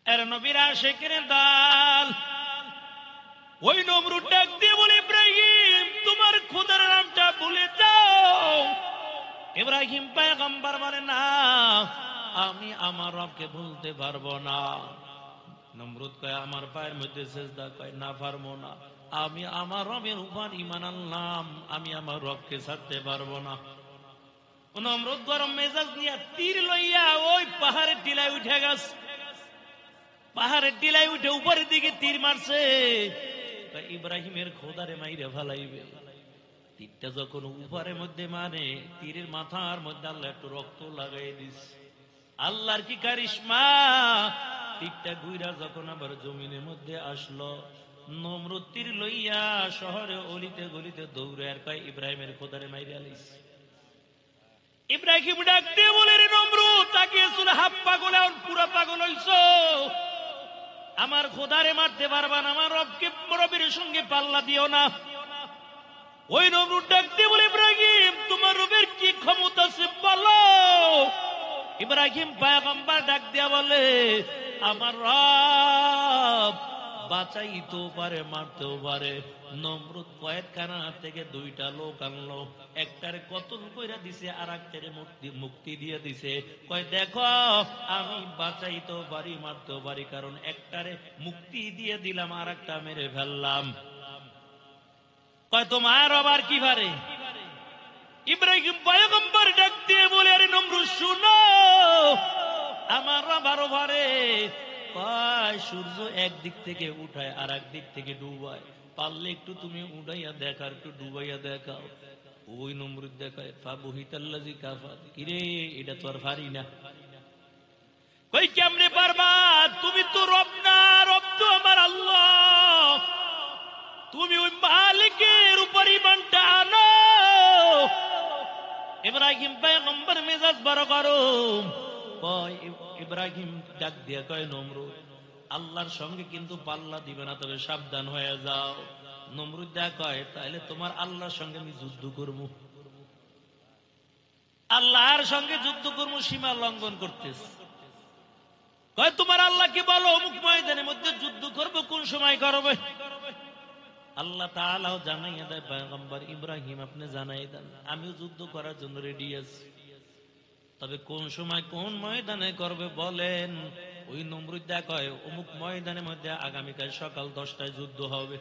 এর নবীর আশিকের দল। ওই নমরুদ ডাক দিয়ে বলে, ইব্রাহিম তোমার খোদার নামটা ভুলে যাও। ইব্রাহিম পয়গম্বর বলে, না আমি আমার রবকে ভুলতে পারবো না। নমরুদ কয়, আমার পায়ের মধ্যে সিজদা, কয় না পারবো না। আমি আমার রবের উপর ঈমান আনলাম, আমি আমার রবকে ছাড়তে পারবো না। নমরুদ গরম মেজাজ নিয়ে তীর লইয়া ওই পাহাড়ের টিলায় উঠে গেছে। পাহাড়ের টিলায় উঠে উপরের দিকে তীর মারছে। ইব্রাহিমের খোদারে মাইরে ফালাইবে। তীরটা যখন উপরের মধ্যে মানে, তীরের মাথার মধ্যে আল্লাহ একটু রক্ত লাগাই দিস। আল্লাহর কি কারিশমা! তীরটা ঘুরা যখন আবার জমিনের মধ্যে আসলো, নমরুদ তীর লইয়া শহরে অলিতে গলিতে দৌড়ে আর কয়, ইব্রাহিমের খোদারে মাইরে আলিস। ইব্রাহিম ডাক দিয়ে বলে, রে নমরুদ, তাকিয়ে শুনে হাফ পাগল এখন পুরা পাগল হইছ। আমার খোদারে মারতে পারবা না, আমার রবের সঙ্গে পাল্লা দিও না। ওই নমরুদ ডাক দিয়ে বলে, ইব্রাহিম তোমার রবের কি ক্ষমতা আছে বলো। ইব্রাহিম পয়গম্বর ডাক দিয়া বলে, আমার রব বাঁচাইতেও পারে, মারতেও পারে। নমরুদ কয়েকখানা থেকে দুইটা লোক আনলো, একটারে কতল কইরা দিছে, আর একটারে মুক্তি দিয়ে দিছে। কয় দেখো, আমি বাঁচাইতেও পারি, মারতেও পারি, কারণ একটারে মুক্তি দিয়ে দিলাম, আর একটা মেরে ফেললাম। কয় তোমার আবার কি পারে? ইব্রাহিম পয়গম্বর ডাক দিয়ে বলে, আরে নমরুদ শুনো, আমার রব আরো পারে। কয় সূর্য একদিক থেকে উঠায় আর এক দিক থেকে ডুবায়, পারলে একটু তুমি উঠাইয়া দেখা, একটু ডুবাইয়া দেখাও। ওই নমরুদ দেখায়, ফাবুহিতাল্লাযী কাফার, কিরে এটা তো আর পারি না। কই কেমনে পারবা? তুমি তো রব না, রব তো আমার আল্লাহ। তুমি ওই মালিকের উপর ঈমানটা আনো। ইব্রাহিম পয়গম্বর মেজাজ বড় গরম। কয় ইব্রাহিম ডাক দিয়া কয়, নমরুদ আল্লাহর সঙ্গে কিন্তু পাল্লা দিবে না, তবে সাবধান হয়ে যাও। নমরুদ দা কয়, তাহলে তোমার আল্লাহর সঙ্গে আমি যুদ্ধ করব। আল্লাহর সঙ্গে যুদ্ধ করবো, সীমা লঙ্ঘন করতেছে। কয় তোমার আল্লাহকে বলো অমুক ময়দানের মধ্যে যুদ্ধ করব, কোন সময় করবে? আল্লাহ তাআলাও জানাইয়া দেয়, পয়গম্বর ইব্রাহিম আপনি জানাই দেন, আমিও যুদ্ধ করার জন্য রেডি আছি, তবে কোন সময় কোন ময়দানে করবে বলেন। ওই নমরুদ কয়, অমুক ময়দানের মধ্যে আগামীকাল সকাল 10টায় যুদ্ধ হবে,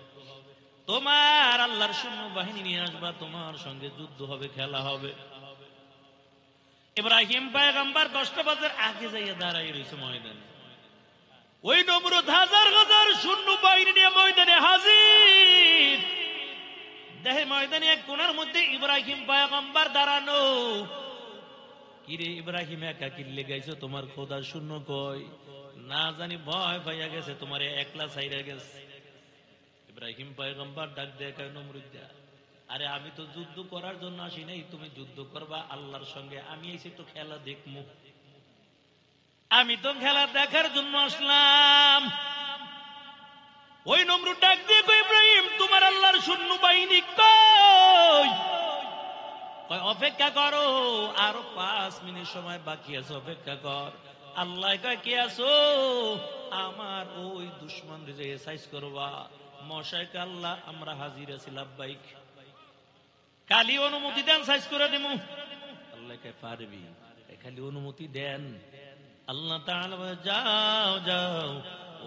তোমার আল্লাহর সৈন্য বাহিনী নিয়ে আসবা, তোমার সঙ্গে যুদ্ধ হবে, খেলা হবে। ইব্রাহিম পয়গম্বর 10টা বাজার আগে যাইয়া দাঁড়াই রয়েছে ময়দানে। ওই নমরুদ হাজার হাজার সৈন্য বাহিনী নিয়ে ময়দানে হাজির। দেখে ময়দানে এক কোণার মধ্যে ইব্রাহিম পয়গম্বর দাঁড়ানো। কিরে ইব্রাহিম, একা কিল্লে গাইছো, তোমার খোদা শূন্য কই? না জানি ভয় পাইয়া গেছে, তোমার একলা ছাইরা গেছে। ইব্রাহিম পয়গম্বর ডাক দেয়, নমরুদ আরে আমি তো যুদ্ধ করার জন্য আসি নাই, তুমি যুদ্ধ করবা আল্লাহর সঙ্গে, আমি এসে তো খেলা দেখবো। আমি তো খেলা দেখার জন্য আসলাম। ওই নমরুদ ডাক দিয়ে কই, ইব্রাহিম তোমার আল্লাহর সৈন্য বাহিনী কই? কয় অপেক্ষা করো, আরো 5 মিনিট সময় বাকি আছে, অপেক্ষা কর। আল্লাহ কয় কে আছো? আমার ওই দুশমন যে সাইজ করবা। মশাইকে আল্লাহ আমরা হাজির আছি, লাব্বাইক, খালি অনুমতি দেন সাইজ করে দেব। আল্লাহ কয় পারবি, খালি অনুমতি দেন। আল্লাহ তাআলা যাও যাও,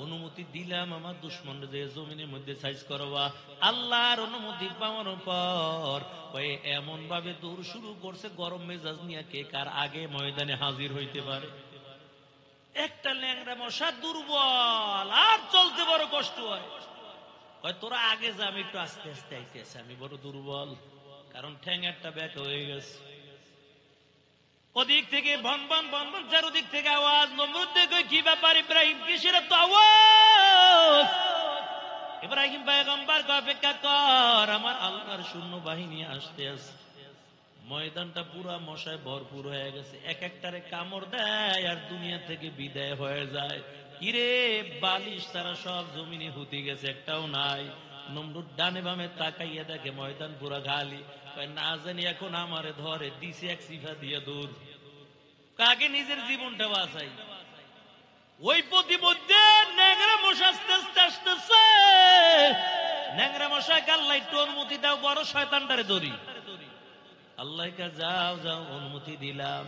অনুমতি দিলাম, আমার দুশমন যে জমিনের মধ্যে সাইজ করবা। আল্লাহর অনুমতি পাওয়ার পর ওই এমন ভাবে দৌড় শুরু করছে, গরম মেজাজ নিয়ে কে কার আগে ময়দানে হাজির হইতে পারে। একটা ল্যাংড়া মশা দুর্বল, আর চলতে বড় কষ্ট হয়। কয় তোরা আগে যা, আমি একটু আস্তে আস্তে আইতেছি, আমি বড় দুর্বল, কারণ ঠ্যাঙ্গারটা ব্যাক হয়ে গেছে। ওদিক থেকে ভন ভন ভন ভন, চারদিক থেকে আওয়াজ। নমরুদ দেখো কি ব্যাপার ইব্রাহিম, কিসের তো আওয়াজ? ইব্রাহিম পয়গম্বর অপেক্ষা কর, আমার আল্লাহর সৈন্য বাহিনী আসতে আসে। ময়দানটা পুরা মশায় ভরপুর হয়ে গেছে, এক একটারে কামড় দেয় আর দুনিয়া থেকে বিদায় হয়ে যায়। কিরে বালিশ তারা সব জমিনে হুতি গেছে, একটাও নাই। নমরুদ ডানে বামে তাকাইয়া দেখে ময়দান পুরা খালি। না জানি এখন আমারে ধরে দিছে এক সিফা দিয়ে দূর, কাকে নিজের জীবনটা বাঁচাই। ওই প্রতিমধ্যে বড় শয়তানটারে ধরি। আল্লাহকে যাও যাও অনুমতি দিলাম।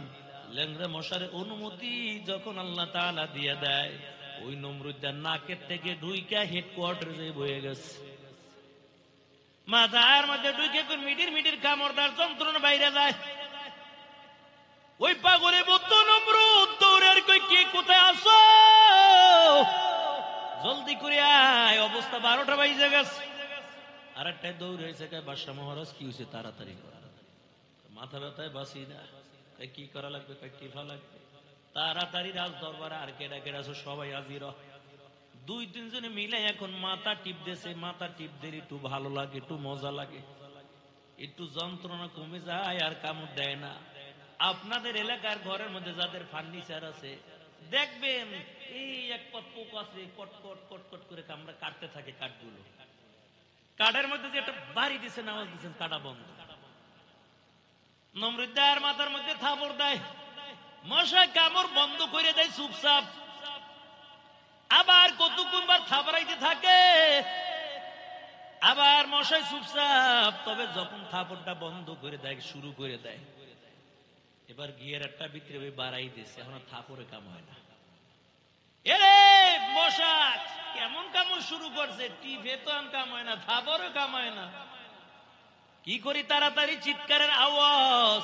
ল্যাংড়া মশারে অনুমতি যখন আল্লাহ তাআলা দিয়ে দেয়, ওই নমরুদের নাকের থেকে ঢুইকা হেডকোয়ার্টারে বয়ে গেছে, মাথার মধ্যে ঢুকে মিটির মিটির কামড়দার যন্ত্রণা বাইরে যায়। ওই পাগলে বলতো নমরুদ দৌড়ের কই কে কোথায় আসো, জলদি করে আয়, অবস্থা 12টা বাজে গেছে। আর একটা দৌড় হয়েছে, বাদশা মহারাজ কি হয়েছে, তাড়াতাড়ি করা, মাথা ব্যথায় বাসি না, কি করা লাগবে, টিফা লাগবে, তাড়াতাড়ি রাজ দরবারে আর কেডা কেডা আছে সবাই হাজির। 2-3 জনে মিলে এখন মাথা টিপ দিয়েছে, মাথা টিপ দিলে একটু ভালো লাগে, একটু মজা লাগে, একটু যন্ত্রণা কমে যায়, আর কামড় দেয় না। আপনাদের এলাকার ঘরের মধ্যে যাদের ফার্নিচার আছে দেখবেন এই এক পথ পোক আছে, কটকট কটকট করে কামড়া কাটতে থাকে কাঠগুলো। কাঠের মধ্যে যে একটা বাড়ি দিচ্ছেন, আওয়াজ দিচ্ছেন, কাটা বন্ধ। নমরুদ্দার মাথার মধ্যে থাপড় দেয়, মশা কামড় বন্ধ করে দেয় চুপচাপ। আবার কতক্ষণবার থাপড়াইতে থাকে, আবার মশাই চুপচাপ। তবে যখন থাপড়টা বন্ধ করে দেয়, শুরু করে দেয়, এবার গিয়ার একটা ভিতরে বাড়াই দিচ্ছে, এখন থাপড়ে কাম হয় না। এরে মশা কেমন কামড় শুরু করছে, টিভে তো আর কাম হয় না, থাপড়ে কাম হয় না। কি করি, তাড়াতাড়ি চিৎকারের আওয়াজ।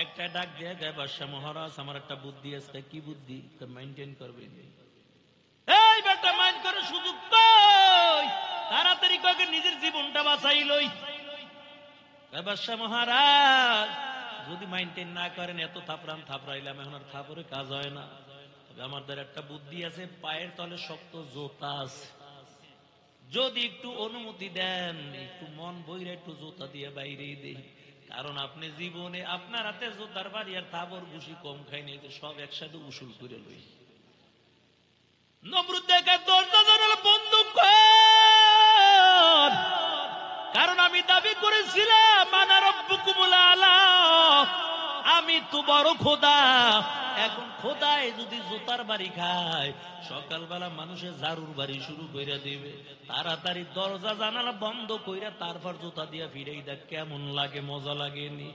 একটা ডাক দিয়ে গায়ে, বাদশা মহারাজ আমার একটা বুদ্ধি আছে। কি বুদ্ধি? মেইনটেইন করবে। এই বেটা মাইন্ড করে সুযোগ কই, তাড়াতাড়ি কয়ে নিজের জীবনটা বাঁচাই লই। বাদশা মহারাজ যদি মেইনটেইন না করেন, এত থাপড়াইলাম, এখন আর থাপড়ে কাজ হয় না। তবে আমাদের একটা বুদ্ধি আছে, পায়ের তলে শক্ত জোতা আছে, যদি একটু অনুমতি দেন, একটু মন বইরে একটু জোতা দিয়ে বাইরে দেই। কারণ আপনি জীবনে আপনার হাতে জোতার বাড়ি আর থাবর ঘুষি কম খাইনি, সব একসাথে উসুল করে লই। নমরুদ দেখে দরজা জানালা বন্ধ কর, কারণ আমি দাবি করেছিলাম আনা রব্বুকুমুল আলা, আমি তো বড় খোদা। এখন খোদায় যদি জোতার বাড়ি খায়, সকালবেলা মানুষের ঝাড়ুর বাড়ি শুরু করে দিবে। তাড়াতাড়ি দরজা জানালা বন্ধ কইরা তারপর জুতা দিয়া ফিরাই দেখ, কেমন লাগে, মজা লাগেনি?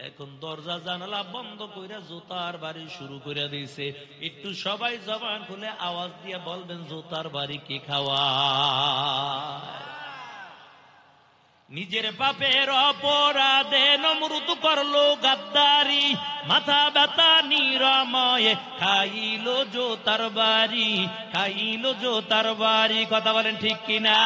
এখন দরজা জানালা বন্ধ কইরা জুতার বাড়ি শুরু করে দিয়েছে। একটু সবাই জবান খুলে আওয়াজ দিয়ে বলবেন, জুতার বাড়ি কি খাওয়া? নিজের বাপের অপরাধে নমরুদ করলো গাদ্দারি, মাথা ব্যথা নিরাময়ে খাইলো জোতার বাড়ি, খাইলো জোতার বাড়ি। কথা বলেন ঠিক কিনা?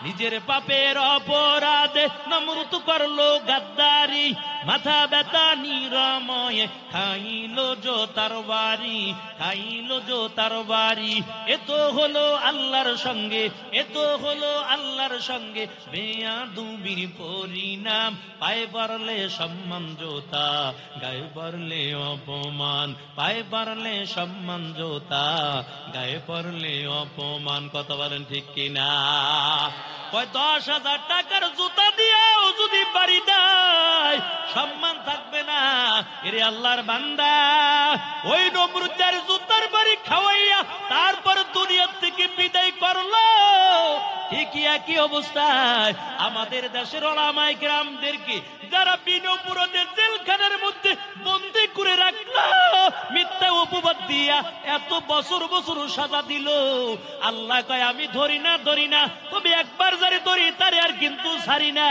নিজের পাপের অপরাধে নমরুদ করলো গাদ্দারি, মাথা ব্যথা নিরাময়ে খাইলো জোতার বাড়ি, খাইলো জোতার বাড়ি। এ তো হলো আল্লাহর সঙ্গে, এ তো হলো আল্লাহর সঙ্গে বেয়াদবির পরিণাম। পায়ে পারলে সম্মান জোতা, গায়ে পারলে অপমান, পায়ে পারলে সম্মান জোতা, গায়ে পারলে অপমান। কথা বলেন ঠিক কিনা? 10,000 টাকার জুতা দিয়েও যদি বাড়ি দেয়, সম্মান থাকবে না। এরে আল্লাহর বান্দা, ওই নমরুদের জুতার বাড়ি খাওয়াইয়া তারপর দুনিয়া থেকে বিদায় করলো। ঠিকই একই অবস্থায় আমাদের দেশের ওলামায়ে কেরামদেরকে যারা বিনপুরদের জেলখানার মধ্যে বন্দী করে রাখলো, মিথ্যা অপবাদ দিয়া এত বছর বছর সাজা দিল। আল্লাহ কয় আমি ধরি না, ধরি না, তবে একবার যারে ধরি তারে আর কিন্তু ছাড়ি না।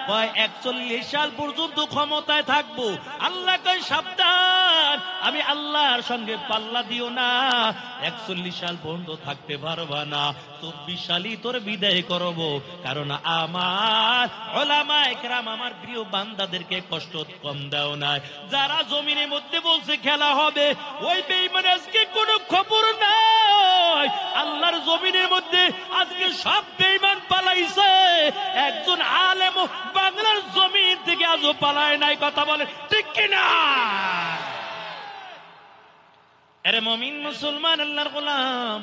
কয় 41 সাল পর্যন্ত ক্ষমতায় থাকবো। আল্লাহ কয় সাবধান, আমি আল্লাহর সঙ্গে পাল্লা দিও না, 41 সাল পর্যন্ত থাকতে পারবা না, 24 সালই তোর বিদায় করব। কারণ আমার ওলামায়ে কেরাম, আমার প্রিয় বান্দাদেরকে কষ্ট কম দাও না। যারা জমিনের মধ্যে বলছে খেলা হবে, ওই বেঈমান আজকে কোনো খবর নাই। আল্লাহর জমিনের মধ্যে আজকে সব বেঈমান পালাইছে, একজন আলেম বাংলার জমিন থেকে আজও পালায় নাই। কথা বলে ঠিক কিনা? আরে মুমিন মুসলমান, আল্লাহর গোলাম,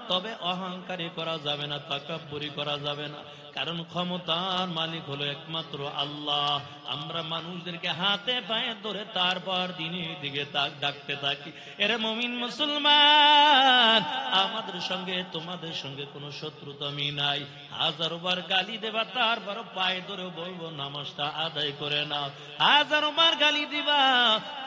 তবে অহংকারী করা যাবে না, তাকাব্বুরি করা যাবে না। কারণ ক্ষমতার মালিক হলো একমাত্র আল্লাহ। আমরা মানুষদেরকে হাতে পায়ে ধরে তারপর দিনের দিকে ডাকতে থাকি। এর মুমিন মুসলমান, আমাদের সঙ্গে তোমাদের সঙ্গে কোনো শত্রুতা আমি নাই। 1000 বার গালি দেবা, তারপর পায়ে ধরে বলবো নামাজটা আদায় করে নাও। 1000 বার গালি দিবা,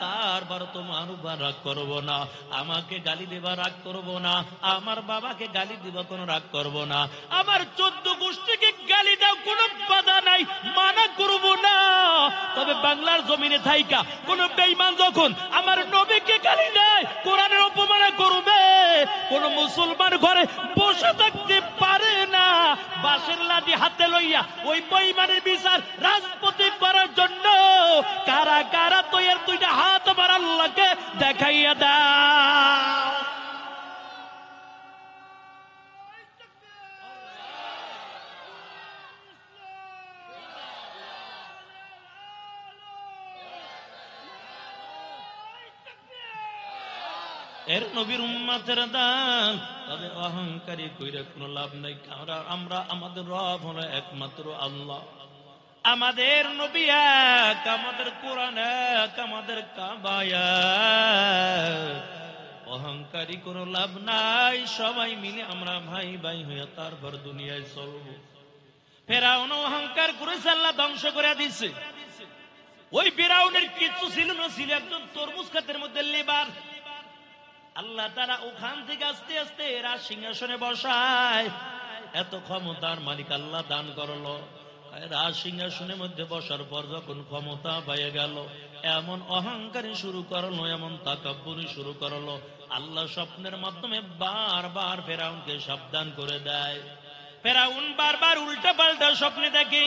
তারপর তোমার উপর রাগ করবো না। আমাকে গালি দেবা, রাগ করবো না। আমার বাবাকে গালি দিবা, কোনো রাগ করবো না। আমার 14 গোষ্ঠীকে গালি দাও, কোনো বাধা নাই, মানা করবো না। তবে বাংলার জমিনে থাইকা কোন বেঈমান যখন আমার নবীকে গালি দেয়, কোরআনের অপমান করবে, কোন মুসলমান ঘরে বসে থাকতে পারে না। বাঁশের লাঠি হাতে লইয়া ওই বেঈমানের বিচার রাজপথে করার জন্য কারা কারা তৈয়ার, 2টা হাত আমার আল্লাহকে দেখাইয়া দাও। এর নবীর উম্মতের দান। তবে অহংকারী কইরা কোনো লাভ নাই। আমরা আমাদের রব হলো একমাত্র আল্লাহ, আমাদের নবী এক, আমাদের কোরআন এক, আমাদের কাবা এক। অহংকারী কোনো লাভ নাই। সবাই মিলে আমরা ভাই ভাই হইয়া তারপর দুনিয়ায় চলবো। ফেরাউন অহংকার করেছে, আল্লাহ ধ্বংস করে দিছে। ওই ফেরাউনের কিছু ছিল না, ছিল একজন তরমুজ ক্ষেতের মধ্যে লেবার। আল্লাহ তারা ওখান থেকে আস্তে আস্তে এরা সিংহাসনে বসায়। এত ক্ষমতার মালিক আল্লাহ দান করলো। রাজ সিংহাসনের মধ্যে বসার পর যখন ক্ষমতা পেয়ে গেল, এমন অহংকারী শুরু করলো, এমন তাকাব্বুরি শুরু করলো। আল্লাহ স্বপ্নের মাধ্যমে বারবার ফেরাউনকে সাবধান করে দেয়। ফেরাউন বারবার উল্টা পাল্টা স্বপ্নে দেখে।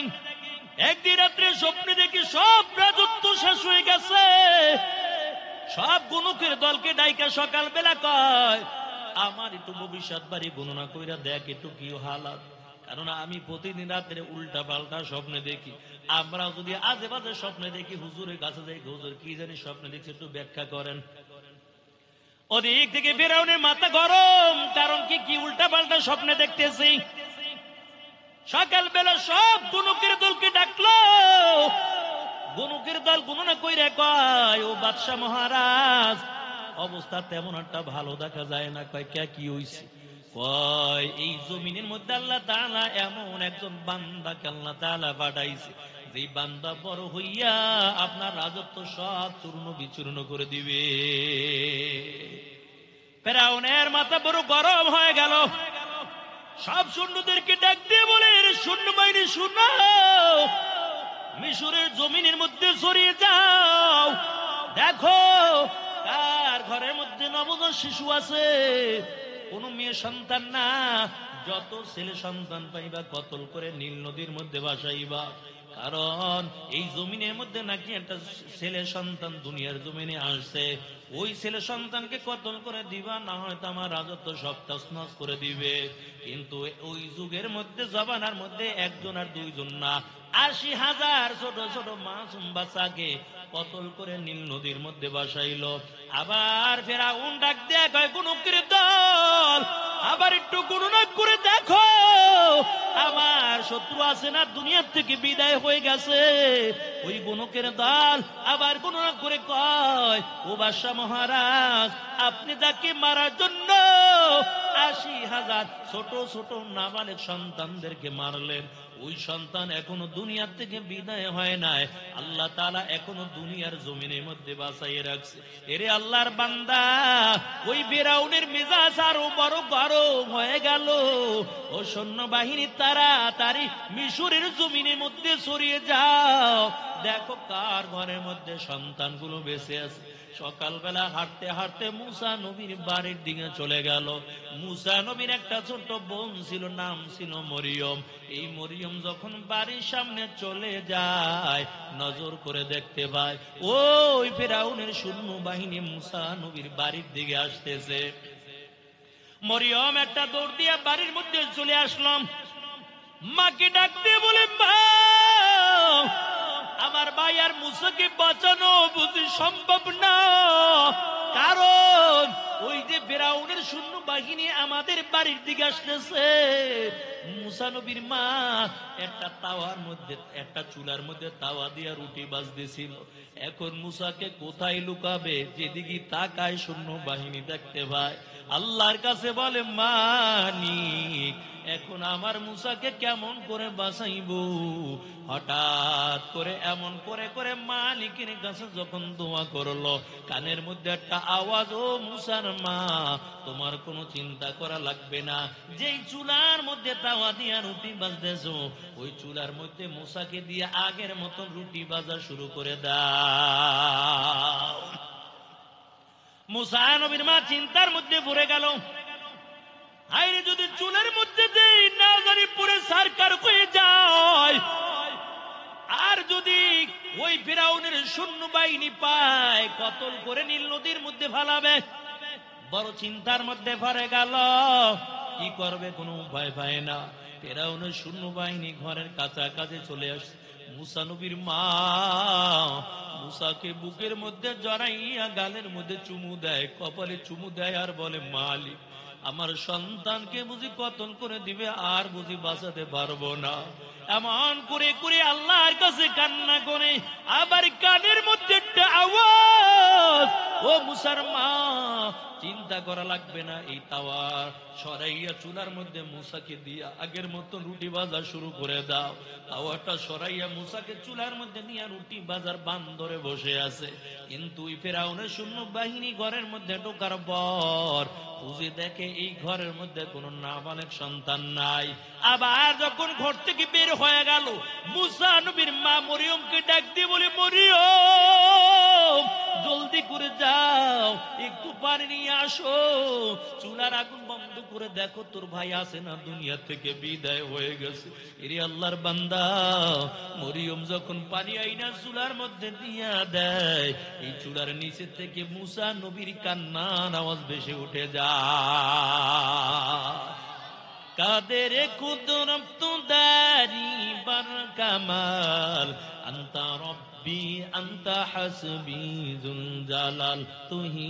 একদিন রাত্রে স্বপ্নে দেখি সব রাজত্ব শেষ হয়ে গেছে। সব গুণকের দলকে ডাইকা সকালবেলা কয়, আমার একটু ভবিষ্যৎ বাড়ি গণনা কইরা দেখ একটু কি হালাত। কারণ আমি প্রতিদিন রাত্রে উল্টা পাল্টা স্বপ্নে দেখি। আমরা যদি আজে বাজে স্বপ্নে দেখি, হুজুরের কাছে যাই, হুজুর কি জানি স্বপ্নে দেখছি, একটু ব্যাখ্যা করেন। ওদিক থেকে ফেরাউনের মাথা গরম, কারণ কি উল্টা পাল্টা স্বপ্নে দেখতেছি। সকালবেলা সব গুণকের দলকে ডাকলো। গুণকের দল গণনা কইরা কয়, ও বাদশাহ মহারাজ, অবস্থা তেমন একটা ভালো দেখা যায় না। কয় কে কি হইছে? কয় এই জমিনের মধ্যে আল্লাহ তাআলা এমন একজন বান্দাকে আল্লাহ তাআলা পাঠাইছে, যেই বান্দা বড় হইয়া আপনার রাজত্ব সব চূর্ণ বিচূর্ণ করে দিবে। ফেরাউনের মাথা বড় গরম হয়ে গেল। সব সৈন্যদেরকে ডাক দিয়ে বলে, সৈন্যবাহিনী শুনো, মিশরের জমিনের মধ্যে ছড়িয়ে যাও, দেখো কার ঘরের মধ্যে নবজাত শিশু আছে। কোন মেয়ে সন্তান না, যত ছেলে সন্তান পাইবা কতল করে নীল নদীর মধ্যে ভাসাইবা। কারণ এই জমিনের মধ্যে নাকি একটা ছেলে সন্তান দুনিয়ার জমিনে আসছে। ওই ছেলে সন্তানকে কতল করে দিবা, না হয়তো আমার রাজত্ব সব তছনছ করে দিবে। কিন্তু ওই যুগের মধ্যে, জবানার মধ্যে একজন আর দুইজন না, 80,000 ছোট ছোট মাসুম বাচ্চাকে কতল করে নীল নদীর মধ্যে বাসাইল। আবার ফেরাউন ডাক দেয়া কয়, গুণকের দল, আবার একটু গণনা করে দেখো, আমার শত্রু আছে না দুনিয়ার থেকে বিদায় হয়ে গেছে। ওই গুণকের দল আবার গণনা করে কয়, ও বাদশাহ মহারাজ, আপনি যাকে মারার জন্য 80,000 ছোট ছোট নাবালেগ সন্তানদেরকে মারলেন, ওই সন্তান এখনো দুনিয়ার থেকে বিদায় হয় নাই। আল্লাহ তাআলা এখনো দুনিয়ার জমিনের মধ্যে বাঁচাইয়ে রাখছে। এরে আল্লাহর বান্দা, ওই ফিরআউনের মেজাজ আরো বড় গরম হয়ে গেল। ও সৈন্যবাহিনী তাড়াতাড়ি মিশরের জমিনের মধ্যে ছড়িয়ে যাও, দেখো কার ঘরের মধ্যে সন্তানগুলো বেঁচে আছে। সকালবেলা হাঁটতে হাঁটতে মুসা নবীর বাড়ির দিকে চলে গেল। মুসা নবীর একটা ছোট্ট বোন ছিল, নাম ছিল মরিয়ম। এই মরিয়ম যখন বাড়ির সামনে চলে যায়, নজর করে দেখতে পায় ওই ফিরআউনের সৈন্য বাহিনী মুসা নবীর বাড়ির দিকে আসতেছে। মরিয়ম একটা দৌড় দিয়ে বাড়ির মধ্যে চলে আসলাম। মাকে ডাক দিয়ে বলে, মা, আমার ভাই আর মুসাকে বাঁচানো বুঝি সম্ভব না, কারণ ওই যে ফিরাউনের সৈন্য বাহিনী আমাদের বাড়ির দিকে আসতেছে। মুসা নবীর মা একটা তাওয়ার মধ্যে, একটা চুলার মধ্যে তাওয়া দিয়া রুটি বাজতেছিল। এখন মুসাকে কোথায় লুকাবে, যেদিকে তাকায় সৈন্য বাহিনী দেখতে পায়। আল্লাহর কাছে বলে, মালিক এখন আমার মুসাকে কেমন করে বাঁচাইব। হঠাৎ করে এমন করে করে মালিকের কাছে যখন দোয়া করলো, কানের মধ্যে একটা আওয়াজ, ও মুসার মা তোমার কোনো চিন্তা করা লাগবে না, যেই চুলার মধ্যে তাওয়া দিয়া রুটি বাজতেছো ওই চুলার মধ্যে মুসাকে দিয়ে আগের মতন রুটি বাজা শুরু করে দাও। মুসা নবীর মা চিন্তার মধ্যে পড়ে গেল, আইরে যদি চুলের মধ্যে দেই না জানি পুরে সরকার হয়ে যায়, আর যদি ওই ফিরাউনের সৈন্য বাহিনী পায় কতল করে নীল নদীর মধ্যে ফালাবে। বড় চিন্তার মধ্যে পড়ে গেল, কি করবে কোনো উপায় পায় না। ফিরাউনের সৈন্য বাহিনী ঘরের কাছাকাছি চলে আসে। মুসা নবীর মা মুসাকে বুকের মধ্যে জড়াইয়া গালের মধ্যে চুমু দেয়, কপালে চুমু দেয়, আর বলে, মালিক আমার সন্তানকে বুঝি কতল করে দিবে, আর বুঝি বাঁচাতে পারবো না। এমন করে করে আল্লাহর কাছে কান্না করে, আবার কানের মধ্যে একটা আওয়াজ, ও মুসার মা চিন্তা করা লাগবে না, এই তাওয়া সরাইয়া চুলার মধ্যে মুসাকে দিয়া আগের মতো রুটি ভাজা শুরু করে দাও। তাওয়াটা সরাইয়া মুসাকে চুলার মধ্যে নিয়ে রুটি ভাজার বান ধরে বসে আছে। কিন্তু ওই ফিরাউনের সৈন্য বাহিনী ঘরের মধ্যে ঢোকার পর খুঁজে দেখে এই ঘরের মধ্যে কোনো নাবালক সন্তান নাই। আবার যখন ঘর থেকে বের হয়ে গেল, মুসা নবীর মা মরিয়মকে ডাক দিয়ে বলে, মরিয়ম জলদি করে যাও, একটু পানি নিয়ে আসো, চুলার আগুন বন্ধ করে দেখো তোর ভাই আছে না দুনিয়া থেকে বিদায় হয়ে গেছে। এরে আল্লাহর বান্দা, মরিয়ম যখন পানি আইনা চুলার মধ্যে দিয়া দেয়, এই চুলার নিচে থেকে মুসা নবীর কান্নার আওয়াজ ভেসে উঠে যায়। কাদের কুদরত দারি বার কামাল আন্তা রব্বি আন্তা হাসবি জুল জালাল তুহি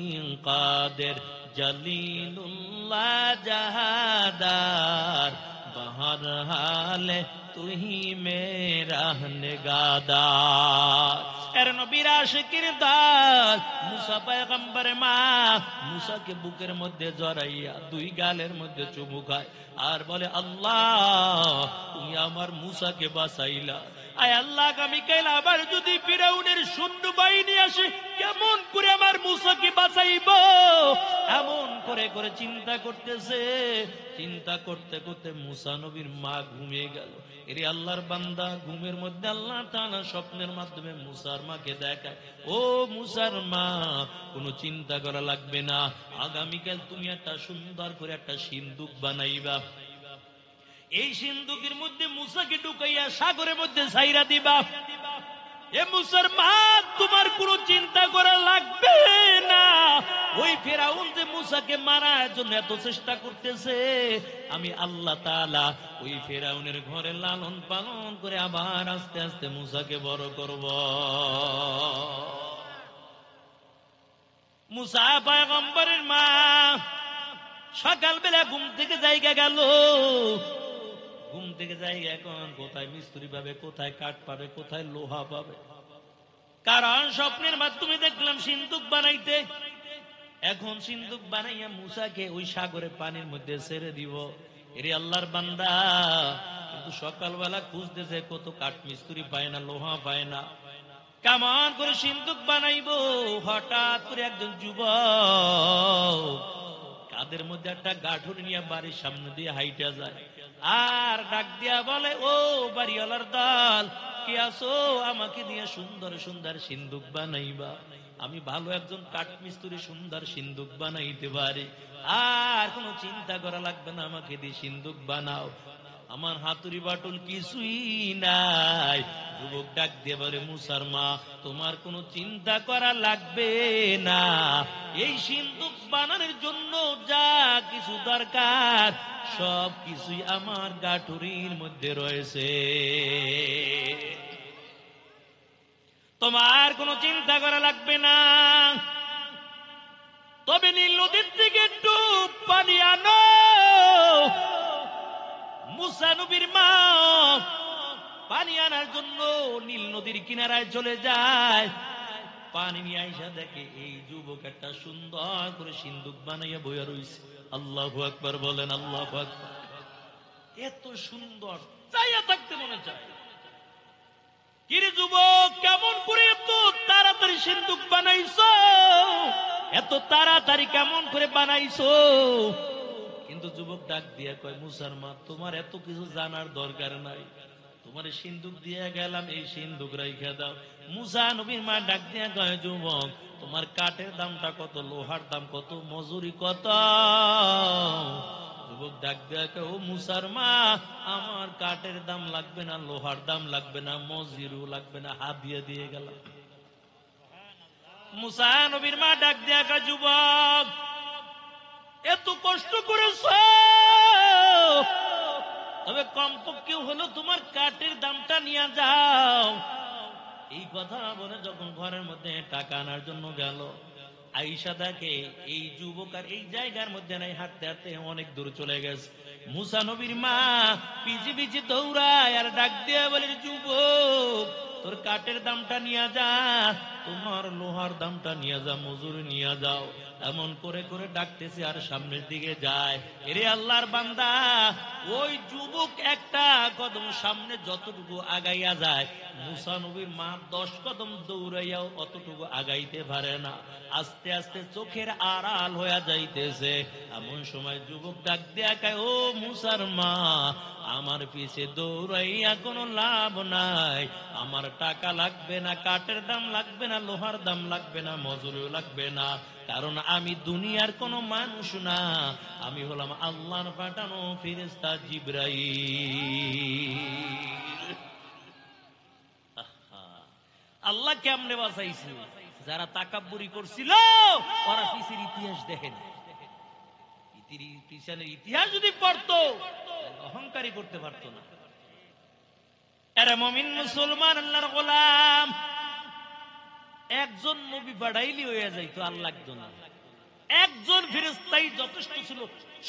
কাদের জলিলুল্লাহ জাহাদার বাহার হালে তুহি মেরা নিগাদার। এর নবীর আশিকের দাস মুসা পয়গম্বরের মা মুসাকে বুকের মধ্যে জড়াইয়া দুই গালের মধ্যে চুমু খায় আর বলে, আল্লাহ তুমি আমার মুসাকে বাঁচাইলা। আয় আল্লাহ, আগামীকাল আবার যদি ফিরাউনের সৈন্য বাহিনী আসে কেমন করে আমার মুসাকে বাঁচাইব। এমন করে করে চিন্তা করতেছে। চিন্তা করতে করতে মুসা নবীর মা ঘুমিয়ে গেল। এরে আল্লাহর বান্দা, ঘুমের মধ্যে আল্লাহ তাআলা স্বপ্নের মাধ্যমে মুসার মাকে দেখায়, ও মুসার মা কোনো চিন্তা করা লাগবে না, আগামীকাল তুমি একটা সুন্দর করে একটা সিন্দুক বানাইবা, এই সিন্দুকের মধ্যে মুসাকে ঢুকাইয়া সাগরের মধ্যে ছাইরা দিবা। এ মুসার মা তোমার কোনো চিন্তা করা লাগবে না। ওই ফিরাউন যে মুসাকে মারার জন্য এত চেষ্টা করতেছে, আমি আল্লাহ তাআলা ওই ফিরাউনের ঘরে লালন পালন করে আবার আস্তে আস্তে মুসাকে বড় করব। মুসা পয়গম্বরের মা সকালবেলা ঘুম থেকে জায়গা গেল। ঘুম থেকে যাই, এখন কোথায় মিস্ত্রি পাবে, কোথায় কাঠ পাবে, কোথায় লোহা পাবে। কারণ স্বপ্নের মাধ্যমে দেখলাম সিন্দুক বানাইতে। এখন সিন্দুক বানাইয়া মুসাকে ওই সাগরে পানির মধ্যে ছেড়ে দিব। এরে আল্লাহর বান্দা, কিন্তু সকালবেলা খুঁজতেছে, কত কাঠ মিস্ত্রি পায় না, লোহা পায় না, কেমন করে সিন্দুক বানাইবো। হঠাৎ করে একজন যুবক কাদের মধ্যে একটা গাঠুর নিয়ে বাড়ির সামনে দিয়ে হাইটা যায় আর ডাক দিয়া বলে, ও বাড়িওয়ালার দল, কে আসো, আমাকে দিয়ে সুন্দর সুন্দর সিন্দুক বানাইবা। আমি ভালো একজন কাঠ মিস্ত্রি, সুন্দর সিন্দুক বানাইতে পারি, আর কোনো চিন্তা করা লাগবে না, আমাকে দিয়ে সিন্দুক বানাও, আমার হাতুড়ি বাটুল কিছুই নাই। যুবক ডাক দিয়ে বলে, মুসার মা তোমার কোনো চিন্তা করা লাগবে না, এই সিন্দুক বানানোর জন্য যা কিছু দরকার সব কিছুই আমার গাঠুরির মধ্যে রয়েছে, তোমার কোনো চিন্তা করা লাগবে না। তবে নীল নদীর দিকে একটু পানি আনো। মুসা নবীর মা পানি আনার জন্য নীল নদীর কিনারায় চলে যায়। পানি নিয়ে আইসা দেখে এই যুবক একটা সুন্দর করে সিন্দুক বানাইয়া বইয়া রইছে। আল্লাহু আকবার বলেন, আল্লাহু আকবার। এত সুন্দর, চাইয়া থাকতে মনে চায়। কিরে যুবক, কেমন করে এত তাড়াতাড়ি সিন্দুক বানাইছো? এত তাড়াতাড়ি কেমন করে বানাইছো? কিন্তু যুবক ডাক দিয়া কয়, মুসার মা, তোমার এত কিছু জানার দরকার নাই। তোমার সিন্দুক দিয়ে গেলাম, এই সিন্দুক রাইখা দাও। মুসা নবীর মা ডাক দিয়া কয়, যুবক, তোমার কাঠের দামটা কত, লোহার দাম কত, মজুরি কত? যুবক ডাক দিয়া কয়, ও মুসার মা, আমার কাঠের দাম লাগবে না, লোহার দাম লাগবে না, মজুরিও লাগবে না, হাদিয়া দিয়ে গেলাম। মুসা নবীর মা ডাক দিয়া কয়, যুবক, এত কষ্ট করেছ, তবে কমপক্ষে হলো তোমার কাঠের দামটা নিয়ে যাও। এই কথা বলে যখন ঘরের মধ্যে টাকা আনার জন্য গেল, আয়েশা দেখে এই যুবক আর এই জায়গার মধ্যে নাই, হাঁটতে হাঁটতে অনেক দূর চলে গেছে। মুসা নবীর মা পিছি পিছি দৌড়ায় আর ডাক দিয়ে বলে, যুবক, তোর কাঠের দামটা নিয়ে যা, তোমার লোহার দামটা নিয়ে যা, মজুরি নিয়ে যাও। এমন করে করে ডাকতেছে আর সামনের দিকে যায়। এরে আল্লাহর বান্দা, ওই যুবক একটা কদম সামনে যতটুকু আগাইয়া যায়, মুসা নবীর মা 10 কদম দৌড়াইয়াও অতটুকু আগাইতে পারে না। আস্তে আস্তে চোখের আড়াল হয়ে যাইতেছে। এমন সময় যুবক ডাক দিয়া কয়, ও মুসার মা, আমার পিছে দৌড়াইয়া কোনো লাভ নাই। আমার টাকা লাগবে না, কাঠের দাম লাগবে না, লোহার দাম লাগবে না, মজুরিও লাগবে না। কারণ আমি দুনিয়ার কোনো মানুষ না, আমি হলাম আল্লাহর পাঠানো ফেরেশতা জিবরাইল। আল্লাহ কেমনে বাঁচাইছে? যারা তাকাব্বুরি করছিল ওরা পিছের ইতিহাস দেখেন। পিছনের ইতিহাস যদি পড়তো অহংকারী করতে পারতো না। এরা মুমিন মুসলমান, আল্লাহর গোলাম। একজন নবী পাঠাইলি হয়ে যাইতো, আর লাগতো না। একজন ফেরেশতাই যথেষ্ট ছিল,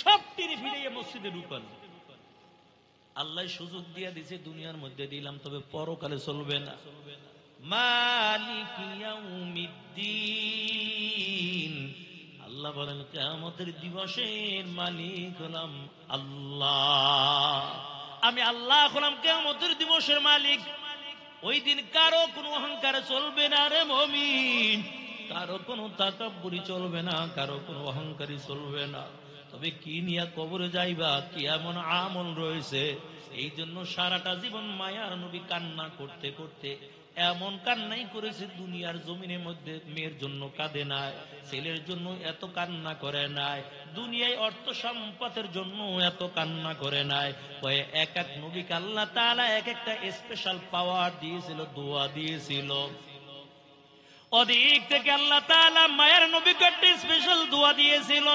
সব টিরে ফিরে মসজিদে ঢুকানো। আল্লাহ সুযোগ দিয়ে দিছে, দুনিয়ার মধ্যে দিলাম, তবে পরকালে চলবে না। মালিক ইয়াউমিদ্দিন, আল্লাহ বলেন কিয়ামতের দিবসের মালিক হলাম আল্লাহ। আমি আল্লাহ হলাম কিয়ামতের দিবসের মালিক। ওই দিন কারো কোনো অহংকার চলবে না রে মুমিন, কারো কোনো তাকাব্বুরি চলবে না, কারো কোনো অহংকারী চলবে না। তবে কি নিয়ে কবরে যাইবা, কি এমন আমল রয়েছে? এই জন্য সারাটা জীবন মায়ার নবী কান্না করতে করতে এমন কান্নাই করেছে, দুনিয়ার জমিনের মধ্যে মেয়ের জন্য কাঁদে নাই, ছেলের জন্য এত কান্না করে নাই, দুনিয়ায় অর্থ সম্পদের জন্য এত কান্না করে নাই। এক এক নবীকে আল্লাহ তাআলা এক একটা স্পেশাল পাওয়ার দিয়েছিল, দোয়া দিয়েছিল। ওদিক থেকে আল্লাহ তাআলা মায়ের নবীকে একটা স্পেশাল দোয়া দিয়েছিল।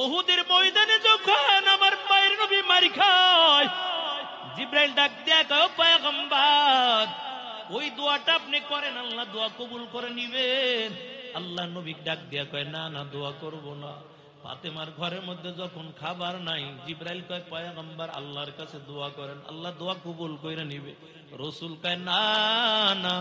উহুদের ময়দানে যখন আমার মায়ের নবী মারি খায়, জিবরাইল ডাক দেয়া কয়, ও পয়গম্বর, ওই দোয়াটা আপনি করেন, আল্লাহ দোয়া কবুল করে নিবেন। আল্লাহ নবী ডাক দেয়া কয়, না না, দোয়া করব না। ফাতেমার ঘরের মধ্যে যখন খাবার নাই, জিবরাইল কয়, পয়গম্বর, আল্লাহর কাছে দোয়া করেন, আল্লাহ দোয়া কবুল করে নিবে। রাসূল কয়, না না,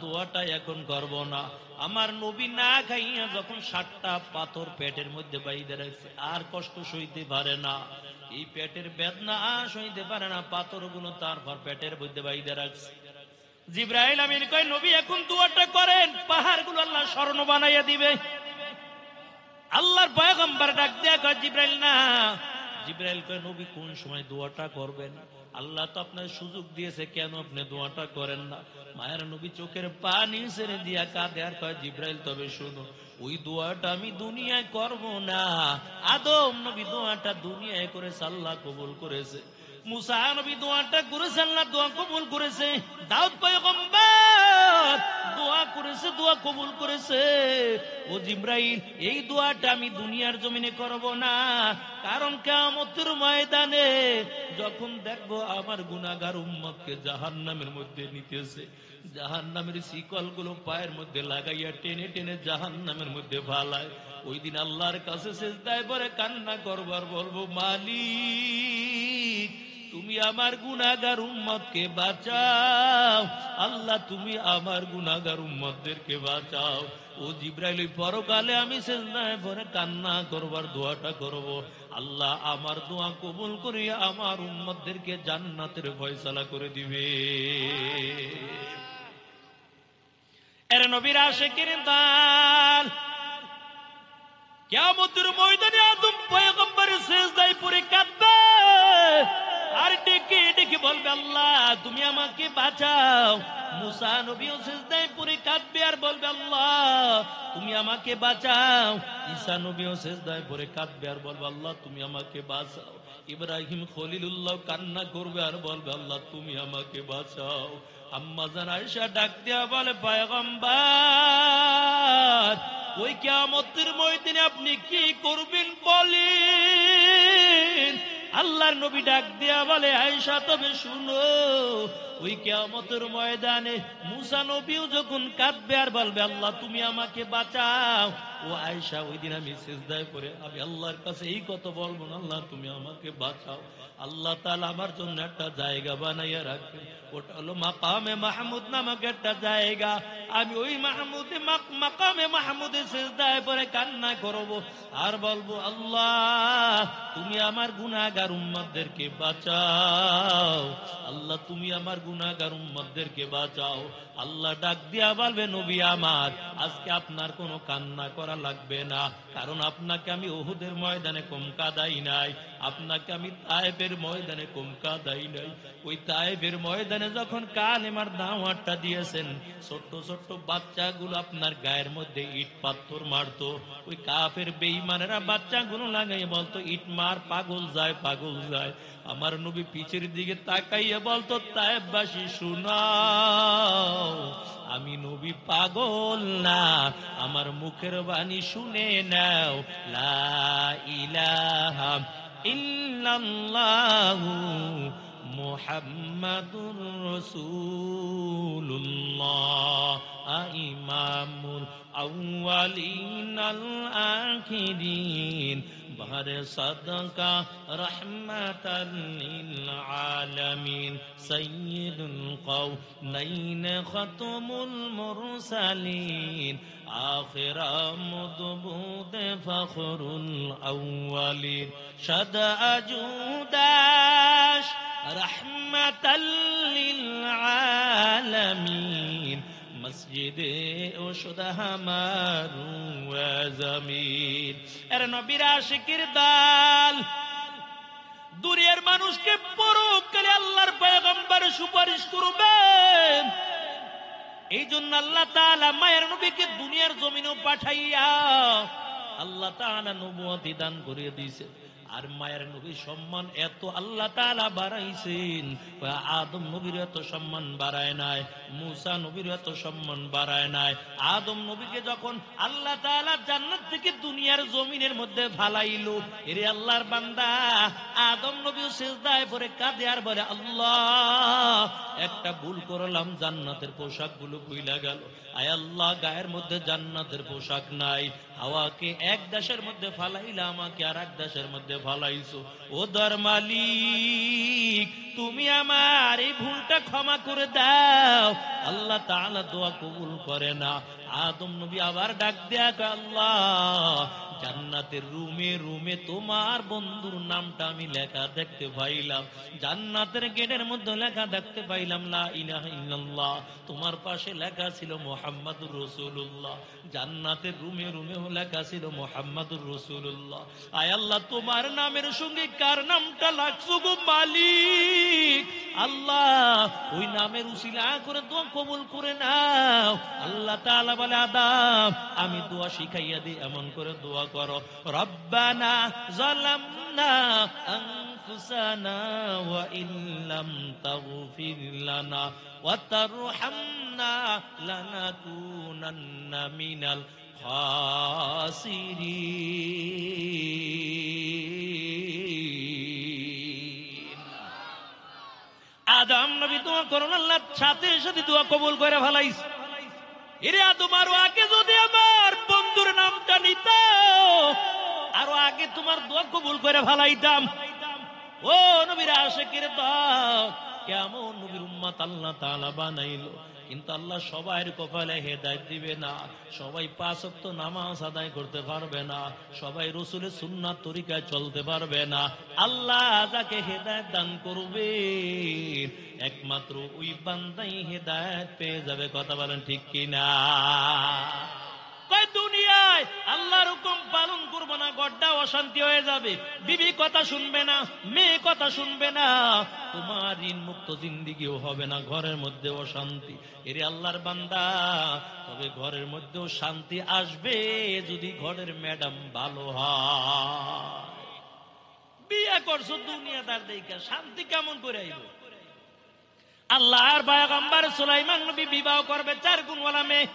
দোয়াটা এখন করব না। আমার নবী না খাইয়া যখন 7টা পাথর পেটের মধ্যে বাইধে রাখছে, আর কষ্ট সইতে পারে না, এই পেটের বেদনা আর সইতে পারে না, পাথরগুলো তারপর পেটের মধ্যে বাইধে রাখছে। জিবরাইল আমিন কয়, নবী এখন দোয়াটা করেন, পাহাড়গুলো আল্লাহ স্বর্ণ বানাইয়া দিবে। আল্লাহর পয়গম্বর ডাক দেয়া কয়, জিবরাইল না। জিবরাইল কয়, নবী কোন সময় দোয়াটা করবেন? আল্লাহ তো আপনার সুযোগ দিয়েছে, কেন আপনি দোয়াটা করেন না? মায়ের নবী চোখের পানি ছেড়ে দিয়া কাঁদে আর কয়, জিবরাইল, তবে শুনো, ওই দোয়াটা আমি দুনিয়ায় করব না। আদম নবী দোয়াটা দুনিয়ায় করেছে, আল্লাহ কবুল করেছে। মুসা নবী দোয়াটা করেছে, আল্লাহ দোয়া কবুল করেছে। দাউদ পয়গম্বর দোয়া করেছে, দোয়া কবুল করেছে। ও জিবরাইল, এই দোয়াটা আমি দুনিয়ার জমিনে করব না, কারণ কিয়ামতের ময়দানে যখন দেখবো আমার গুনাহগার উম্মতকে জাহান্নামের মধ্যে নিতেছে, জাহান্নামের শিকলগুলো পায়ের মধ্যে লাগাইয়া টেনে টেনে জাহান্নামের মধ্যে ফালায়, ওই দিন আল্লাহর কাছে সিজদায় পড়ে কান্না করবার বলবো, মালিক তুমি আমার গুনাহগার উম্মতকে বাঁচাও, আল্লাহ তুমি আমার গুনাহগার উম্মতদেরকে বাঁচাও। ও জিবরাইল, ওই পরকালে আমি সিজদায় পড়ে কান্না করবার দোয়াটা করব, আল্লাহ আমার দোয়া কবুল করিয়া আমার উম্মতদেরকে জান্নাতের ফয়সালা করে দিবে। এর নবীর আশিকের দল কিয়ামতের ময়দানে আদম পয়গম্বর সিজদায় পড়ে কাঁদবে আর ডেকে ডেকে বলবে, আল্লাহ তুমি আমাকে বাঁচাও। মুসা নবীও সিজদায় পড়ে কাঁদবে আর বলবে, আল্লাহ তুমি আমাকে বাঁচাও। ঈসা নবীও সিজদায় পড়ে কাঁদবে আর বলবে, আল্লাহ তুমি আমাকে বাঁচাও। ইব্রাহিম খলিলুল্লাহ কান্না করবে আর বলবে, আল্লাহ তুমি আমাকে বাঁচাও। আম্মা জান আয়েশা ডাক দেয়া বলে, পয়গম্বর ওই কিয়ামতের ময়দানে আপনি কি করবেন বলেন? আল্লাহর নবী ডাক দেয়া বলে, আয়েশা তবে শুনো, ওই কিয়ামতের ময়দানে মুসা নবীও যখন কাঁদবে আর বলবে, আল্লাহ তুমি আমাকে বাঁচাও, ও আয়েশা ওই দিন আমি সিজদায় পড়ে আমি আল্লাহর কাছে এই কথা বলবো না, আল্লাহ তুমি আমাকে বাঁচাও। আল্লাহ তাআলা আমার জন্য একটা জায়গা বানাইয়া রাখবেন, ওটা হলো মাকামে মাহমুদ নামক একটা জায়গা। আমি ওই মাকামে মাহমুদে সিজদায় পড়ে কান্না করব আর বলবো, আল্লাহ তুমি আমার গুনাহগার উম্মতদেরকে বাঁচাও, আল্লাহ তুমি আমার গুনাহগার উম্মতদেরকে বাঁচাও। আল্লাহ ডাক দিয়া বলবে, নবী আমার আজকে আপনার কোনো কান্না করা লাগবে না, কারণ আপনাকে আমি উহুদের ময়দানে কম কাঁদাই নাই, আপনাকে আমি তায়েফের ময়দানে কম কাঁদাই নাই। ওই তায়েফের ময়দানে যখন কালেমার দাওয়াতটা দিয়েছেন, ছোট্ট ছোট্ট বাচ্চাগুলো আপনার গায়ের মধ্যে ইট পাথর মারতো, ওই কাফের বেঈমানেরা বাচ্চাগুলো লাগাই বলতো, ইট মার পাগল যায় পাগল যায়। আমার নবী পিছের দিকে তাকাইয়া বলতো, তায়েফবাসী শুনাও, আমি নবী পাগল না, আমার মুখের বাণী শুনে নাও, লা ইলাহা ইল্লাল্লাহু মুহাম্মাদুর রাসূলুল্লাহ ইমামুল আউয়ালিন আল আখিরিন বাহরে সাদকা রাহমাতাল লিল আলামিন সাইয়্যিদুল কাওনাইন খাতামুল মুরসালিন আখির মুদবুদ ফখরুল আউয়ালিন শাদা জুদাশ রাহমাতাল লিল আলামিন মসজিদে ওশুদা হামারু জমিন। এর নবীর আশিকের দল দুনিয়ার মানুষকে পরকালে আল্লাহর পয়গম্বর সুপারিশ করবেন। এই জন্য আল্লাহ তাআলা মায়ের নবীকে দুনিয়ার জমিনেও পাঠাইয়া আল্লাহ তাআলা নবুয়তি দান করে দিয়েছে। আর মায়ের নবীর সম্মান এত আল্লাহ তাআলা বাড়াইছেন, আদম নবীর এত সম্মান বাড়ায় নাই, মুসা নবীর এত সম্মান বাড়ায় নাই। আদম নবীকে যখন আল্লাহ তাআলা জান্নাত থেকে দুনিয়ার জমিনের মধ্যে ফালাইলো, এরে আল্লাহর বান্দা আদম নবী সিজদায় পড়ে কাঁদে আর বলে, আল্লাহ একটা ভুল করলাম, জান্নাতের পোশাকগুলো খুইলা গেল। আয় আল্লাহ গায়ের মধ্যে জান্নাতের পোশাক নাই, হাওয়াকে এক দেশের মধ্যে ফালাইলা, আমাকে আর এক দেশের মধ্যে ফালাইছো। ও দর মালিক তুমি আমার এই ভুলটা ক্ষমা করে দাও। আল্লাহ তাআলা দোয়া কবুল করে না। আদম নবী আবার ডাক দেয়া, আল্লাহ জান্নাতের রুমে রুমে তোমার বন্ধুর নামটা আমি লেখা দেখতে পাইলাম, জান্নাতের গেটের মধ্যে লেখা দেখতে পাইলাম লা ইলাহা ইল্লাল্লাহ, তোমার পাশে লেখা ছিল মুহাম্মাদুর রাসূলুল্লাহ, জান্নাতের রুমে রুমেও লেখা ছিল মুহাম্মাদুর রাসূলুল্লাহ। আয় আল্লাহ তোমার নামের সঙ্গে কার নামটা লাগছো গো মালিক, আল্লাহ ওই নামের উসিলা করে দোয়া কবুল করে নাও। আল্লাহ তাআলা বলে, আদম আমি দোয়া শিখাইয়া দিই, এমন করে দোয়া করো, রব্বানা যালামনা আনফুসানা ওয়া ইল্লাম তাগফির লানা ওয়া তারহামনা লানাকুনান্না মিনাল খাসিরিন। আদম নবী দোয়া করুন, আল্লাহ সাথে সাথে দোয়া কবুল করে ফেলাইছে। এরে আদম আরো আগে যদি আমার বন্ধুর নামটা নিত আরো আগে তোমার দোয়া কবুল করে ফেলাইতাম। ও নবীর আশিকের দল, কেমন নবীর উম্মত আল্লাহ তাআলা বানাইলো, কিন্তু আল্লাহ সবার কপালে হেদায়েত দিবে না। সবাই 5 ওয়াক্ত নামাজ আদায় করতে পারবে না, সবাই রাসূলের সুন্নাত তরিকায় চলতে পারবে না। আল্লাহ যাকে হেদায়েত দান করবে একমাত্র ওই বান্দাই হেদায়েত পেয়ে যাবে। কথা বলেন ঠিক কিনা? দুনিয়ায় আল্লাহর হুকুম পালন করবো না, গড্ডা অশান্তি হয়ে যাবে, বিবি কথা শুনবে না, মেয়ে কথা শুনবে না, তোমার ঋণ মুক্ত জিন্দিগিও হবে না, ঘরের মধ্যে অশান্তি। এরে আল্লাহর বান্দা, তবে ঘরের মধ্যেও শান্তি আসবে যদি ঘরের ম্যাডাম ভালো হয়। বিয়ে করছো দুনিয়াদার দেখে, শান্তি কেমন করে আইব? আল্লাহর পয়গম্বর সুলাইমান নবী বিবাহ করবে 4 গুণওয়ালা মেয়ে।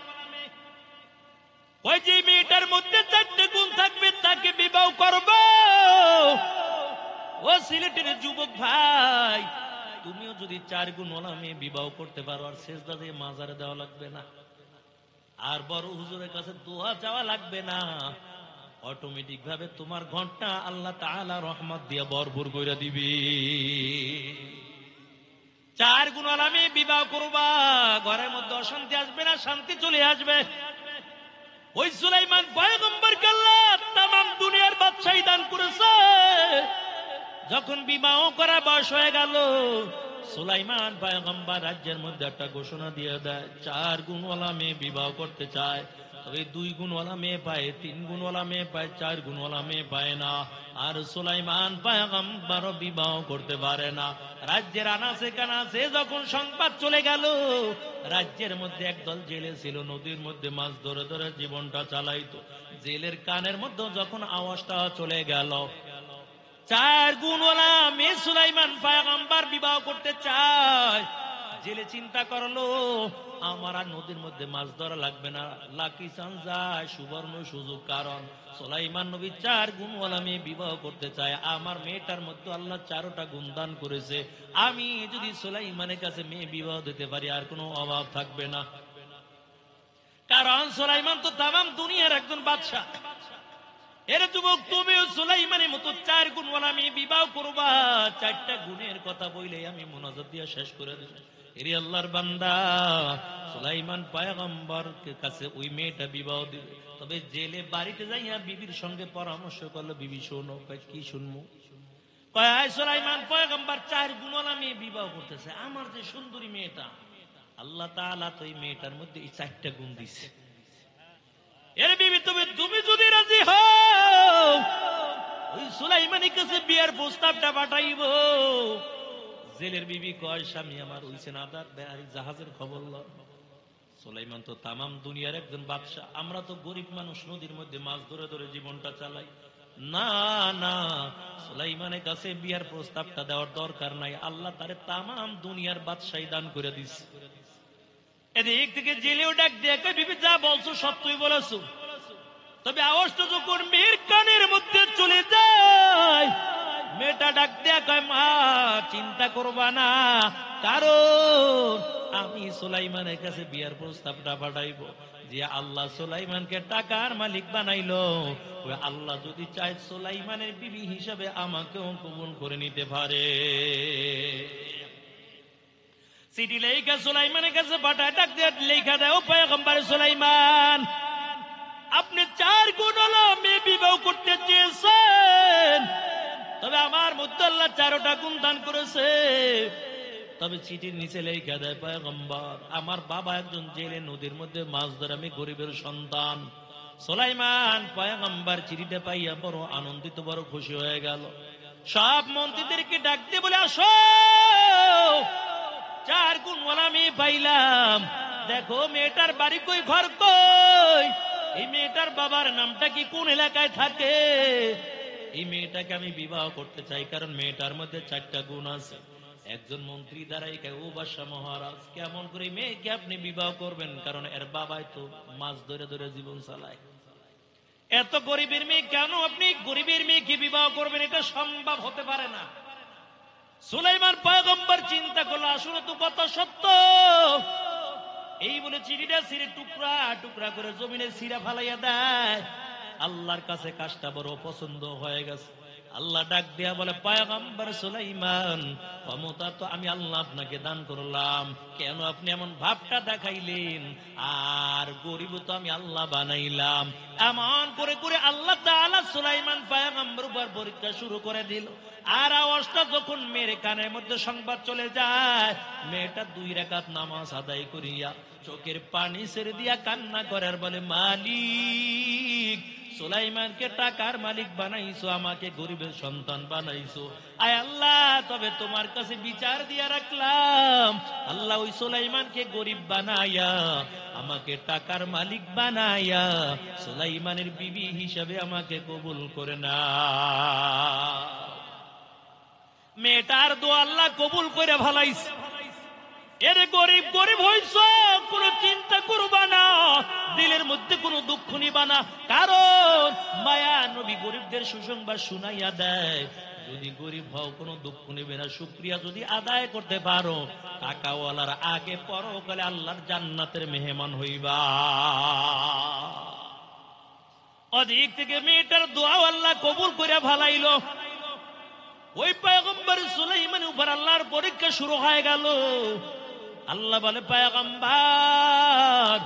ওই যে মেয়েটার মধ্যে 4টে গুণ থাকবে তাকে বিবাহ করব। ও সিলেটের যুবক ভাই, তুমিও যদি 4 গুণওয়ালা মেয়ে বিবাহ করতে পারো, আর সেজদা দিয়ে মাজারে দেওয়া লাগবে না, আর বড় হুজুরের কাছে দোয়া চাওয়া লাগবে না, অটোমেটিক ভাবে তোমার ঘরটা আল্লাহ তাআলা রহমত দিয়ে ভরপুর করে দিবে। 4 গুণওয়ালা মেয়ে বিবাহ করবা, ঘরের মধ্যে অশান্তি আসবে না, শান্তি চলে আসবে। ওই সুলাইমান পয়গম্বরকে আল্লাহ তামাম দুনিয়ার বাদশাহী দান করেছে। যখন বিবাহ করা বয়স হয়ে গেল, সুলাইমান পয়গম্বর রাজ্যের মধ্যে একটা ঘোষণা দিয়ে দেয়, 4 গুণওয়ালা মেয়ে বিবাহ করতে চায়, তবে 2 গুণওয়ালা মেয়ে পায়, 3 গুণওয়ালা মেয়ে পায়, 4 গুণওয়ালা মেয়ে পায় না। আর সুলাইমান পয়গম্বর বিবাহ করতে পারে না। রাজ্যের আনাচে কানাচে যখন সংবাদ চলে গেল, রাজ্যের মধ্যে একদল জেলে ছিল, নদীর মধ্যে মাছ ধরে ধরে জীবনটা চালাইতো। জেলের কানের মধ্যে যখন আওয়াজটা চলে গেল, 4 গুণওয়ালা মেয়ে সুলাইমান পয়গম্বর বিবাহ করতে চায়, জেলে চিন্তা করলো আমার আর নদীর মধ্যে মাছ ধরা লাগবে না, লাকি চান্স যায়, সুবর্ণ সুযোগ। কারণ সুলাইমান নবী 4 গুণওয়ালা মেয়ে বিবাহ করতে চায়, আমার মেয়েটার মধ্যে আল্লাহ 4টা গুণ দান করেছে। আমি যদি সুলাইমানের কাছে মেয়ে বিবাহ দিতে পারি আর কোনো অভাব থাকবে না। কারণ সুলাইমান তো তামাম দুনিয়ার একজন বাদশা। এর যুবক, তুমিও সুলাইমানের মতো 4 গুণওয়ালা মেয়ে বিবাহ করবা। 4টা গুণের কথা বইলে আমি মুনাজাত দিয়ে শেষ করে দেব। এরে আল্লাহর বান্দা, সুলাইমান পয়গম্বর কাছে ওই মেয়েটা বিবাহ দিবে, তবে জেলে বাড়িতে যাইয়া বিবির সঙ্গে পরামর্শ করলো, বিবি শোনো। কি শুনবো? কয় সুলাইমান পয়গম্বর 4 গুণওয়ালা মেয়ে বিবাহ করতেছে, আমার যে সুন্দরী মেয়েটা, আল্লাহ তাআলা তো এই মেয়েটার মধ্যে এই 4টা গুণ দিছে। এর বিবি, তুমি যদি রাজি হও, ওই সুলাইমানের কাছে বিয়ের প্রস্তাবটা পাঠাইব। জেলের বিবি কয়, স্বামী আমার হইছে না, জাহাজের খবর লও। সুলাইমান তো তামাম দুনিয়ার একজন বাদশা, আমরা তো গরিব মানুষ, নদীর মধ্যে মাছ ধরে ধরে জীবনটা চালাই। না না, সুলাইমানের কাছে বিয়ার প্রস্তাবটা দেওয়ার দরকার নাই, আল্লাহ তারে তামাম দুনিয়ার বাদশাহী দান করে দিচ্ছে। এদিক থেকে জেলেও ডাক দিয়ে, বিবি যা বলছো সত্যই বলেছো, তবে আওয়াজটা যখন মেয়ের কানের মধ্যে চলে যায়, মেয়েটা ডাক দেয়া কয়, মা চিন্তা করবা না, কারণ আমি সুলাইমানের কাছে বিয়ার প্রস্তাবটা পাঠাইব। যে আল্লাহ সুলাইমানকে টাকার মালিক বানাইলো, ওই আল্লাহ যদি চায় সুলাইমানের বিবি হিসাবে আমাকেও কবুল করে নিতে পারে। চিঠি লেখা সুলাইমানের কাছে পাঠায়, ডাক দিয়ে লেখা দেয়, ও পয়গম্বর সুলাইমান, আপনি 4 গুণওয়ালা মেয়ে বিবাহ করতে চেয়েছেন, তবে আমার মধ্যে আল্লাহ 4টা গুণ দান করেছে। তবে চিঠির নিচে লেখা দেয়, পয়গম্বর আমার বাবা একজন জেলে, নদীর মধ্যে মাছ ধরে, আমি গরিবের সন্তান। সুলাইমান পয়গম্বর চিঠিটা পাইয়া বড় আনন্দিত, বড় খুশি হয়ে গেল। সব মন্ত্রীদেরকে ডাক দিয়ে বলে, আসো, 4 গুণওয়ালা মেয়ে পাইলাম, দেখো মেয়েটার বাড়ি কই, ঘর কই, এই মেয়েটার বাবার নামটা কি, কোন এলাকায় থাকে, এই মেয়েটাকে আমি বিবাহ করতে চাই, কারণ মেয়েটার মধ্যে 4টা গুণ আছে। একজন মন্ত্রী দাঁড়াই, ও বাদশা মহারাজ, কেমন করে মেয়েকে আপনি বিবাহ করবেন, কারণ এর বাবাই তো মাছ ধরে ধরে জীবন চালায়, এত গরিবের মেয়ে কেন আপনি গরিবের মেয়েকে বিবাহ করবেন, এটা সম্ভব হতে পারে না। সুলাইমান পয়গম্বর চিন্তা করলো, আসলে তো কথা সত্য। এই বলে চিঠিটা ছিঁড়ে টুকরা টুকরা করে জমিনে ছিঁড়া ফালাইয়া দেয়, আল্লাহর কাছে কাজটা বড় পছন্দ হয়ে গেছে। আল্লাহ ডাক দিয়া বলে, পয়গম্বর সুলাইমান, ক্ষমতা তো আমি আল্লাহ আপনাকে দান করলাম, কেন আপনি এমন ভাবটা দেখাইলেন? আর গরিব তো আমি আল্লাহ বানাইলাম। এমন করে করে আল্লাহ তাআলা সুলাইমান পয়গম্বর উপর পরীক্ষা শুরু করে দিল। আর আওয়াজটা যখন মেয়ের কানের মধ্যে সংবাদ চলে যায়, মেয়েটা 2 রাকাত নামাজ আদায় করিয়া চোখের পানি ছেড়ে দিয়া কান্না করে আর বলে, মালিক, সুলাইমানকে টাকার মালিক বানাইছো, আমাকে গরিবের সন্তান বানাইছো। আয় আল্লাহ, তবে তোমার কাছে বিচার দিয়া রাখলাম, আল্লাহ ওই সুলাইমানকে গরিব বানাইয়া আমাকে টাকার মালিক বানাইয়া সুলাইমানের বিবি হিসাবে আমাকে কবুল করে না। মেয়েটার দোয়া আল্লাহ কবুল করে ভালাইছে। এরে গরিব গরিব হইছ, কোনো চিন্তা করবা না, দিলের মধ্যে কোনো দুঃখ নিবা না, কারণ মায়া নবী গরিবদের সুসংবাদ শুনাইয়া দেয়, যদি গরিব হও কোনো দুঃখ নেবে না, শুকরিয়া যদি আদায় করতে পারো, টাকাওয়ালার আগে পরকালে আল্লাহর জান্নাতের মেহমান হইবা। অধিক থেকে মেয়েটার দোয়া আল্লাহ কবুল করে ভালাইলো। ওই পয়গম্বর সুলাইমান উপর আল্লাহর পরীক্ষা শুরু হয়ে গেল। আল্লাহ বলে, পয়গম্বর,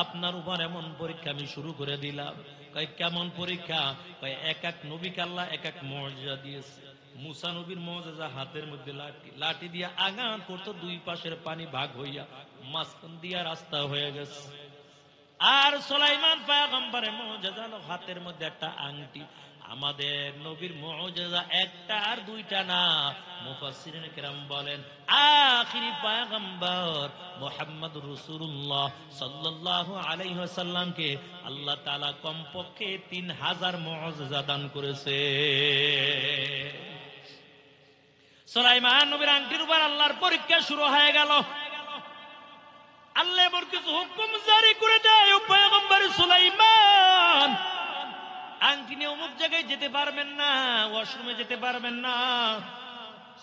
আপনার উপর এমন পরীক্ষা আমি শুরু করে দিলাম। কয় কেমন পরীক্ষা? কয় এক এক নবীকে আল্লাহ এক এক মুজিজা দিয়েছে। মুসা নবীর মুজিজা হাতের মধ্যে লাঠি, লাঠি দিয়ে আঘাত করতো, 2 পাশের পানি ভাগ হইয়া মাঝখান দিয়া রাস্তা হয়ে গেছে। আর সুলাইমান পয়গম্বরের মুজিজা হলো হাতের মধ্যে একটা আংটি। আমাদের নবীর মুজিজা একটা আর 2টা না। মুফাসসিরিন কেরাম বলেন, আখিরি পয়গম্বর মুহাম্মদুর রাসূলুল্লাহ সাল্লাল্লাহু আলাইহি ওয়াসাল্লামকে আল্লাহ তাআলা কমপক্ষে 3000 মুজিজা দান করেছে। সুলাইমান নবীর আংটির উপর আল্লাহর পরীক্ষা শুরু হয়ে গেল। আল্লাহ এমন কিছু হুকুম জারি করে দেয়, ও পয়গম্বর সুলাইমান, আংটি নিয়ে অমুক জায়গায় যেতে পারবেন না, ওয়াশরুমে যেতে পারবেন না।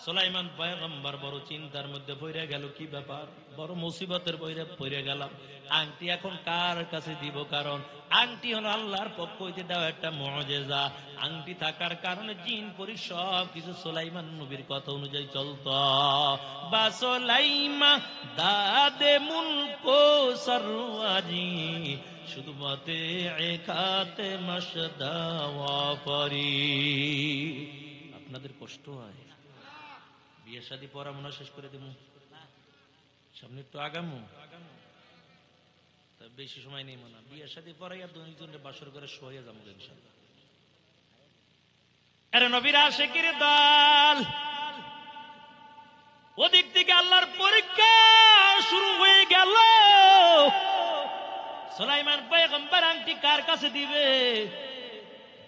সুলাইমান পয়গম্বর বড় চিন্তার মধ্যে পড়ে গেল, কি ব্যাপার, বড় মুসিবতের পড়ে গেলাম, আংটি এখন কার কাছে দিব? কারণ আংটি হলো আল্লাহর পক্ষ হইতে দেওয়া একটা মুজিজা। আংটি থাকার কারণে জিন পরি সব কিছু সুলাইমান নবীর কথা অনুযায়ী চলত। বা সুলাইমা দাদে মুলকো সরওয়াজি শুধুমাতে একাতে মাসদাওয়া পরি। আপনাদের কষ্ট হয়? বিয়ে শাদী পড়া মনে শেষ করে দেবো, সামনে একটু আগামো, বেশি সময় নেই মনে। বিয়ে শাদী পড়াইয়া 2 বাসর করে শোয়া যাবো ইনশাআল্লাহ। আরে নবীর আশিকের দল, ওদিক থেকে আল্লাহর পরীক্ষা শুরু হয়ে গেল। সুলাইমান পয়গম্বর আংটি কার কাছে দিবে?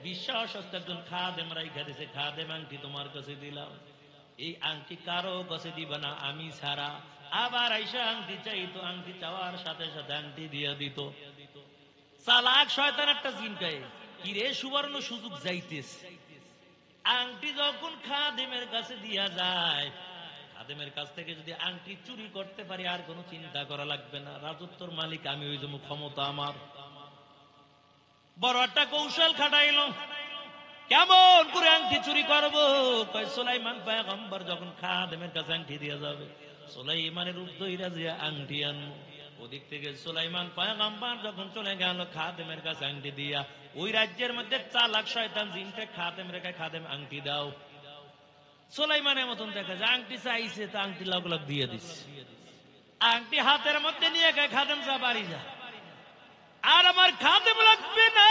বিশ্বস্ত একজন খাদেম রাইখা দিয়েছে, খাদেম আংটি তোমার কাছে দিলাম, এই আংটি কারো কাছে দিবা না আমি ছাড়া। আবার আইসা আংটি চাইতো, আংটি চাওয়ার সাথে সাথে আংটি দিয়া দিত। চালাক শয়তান একটা জিনকায়, কি রে সুবর্ণ সুযোগ যাইতেছে। আংটি যখন খাদেমের কাছে দিয়া যায়, খাদেমের কাছ থেকে যদি আংটি চুরি করতে পারি আর কোনো চিন্তা করা লাগবে না, রাজত্বর মালিক আমি, ওই জন্য ক্ষমতা আমার। বড় একটা কৌশল খাটাইল, কেমন করে আংটি চুরি করবো? সুলাইমান পয়গম্বর যখন খাদেমের কাছে আংটি দিয়ে যাবে, সুলাইমানের রূপ ধইরা যে আংটি আনবো। ওদিক থেকে সুলাইমান পয়গম্বর যখন চলে গেল খাদেমের কাছে আংটি দিয়া, ওই রাজ্যের মধ্যে চালাক শয়তান জিনটা খাদেম রেখে, খাদেম আংটি দাও। সুলাইমানের মতন দেখা যায় আংটি চাইছে, তা আংটি লাগ লাগ দিয়ে দিচ্ছে। আংটি হাতের মধ্যে নিয়ে গায়ে, খাদেম যা বাড়ি যা, আর আমার খাদেম লাগবে না।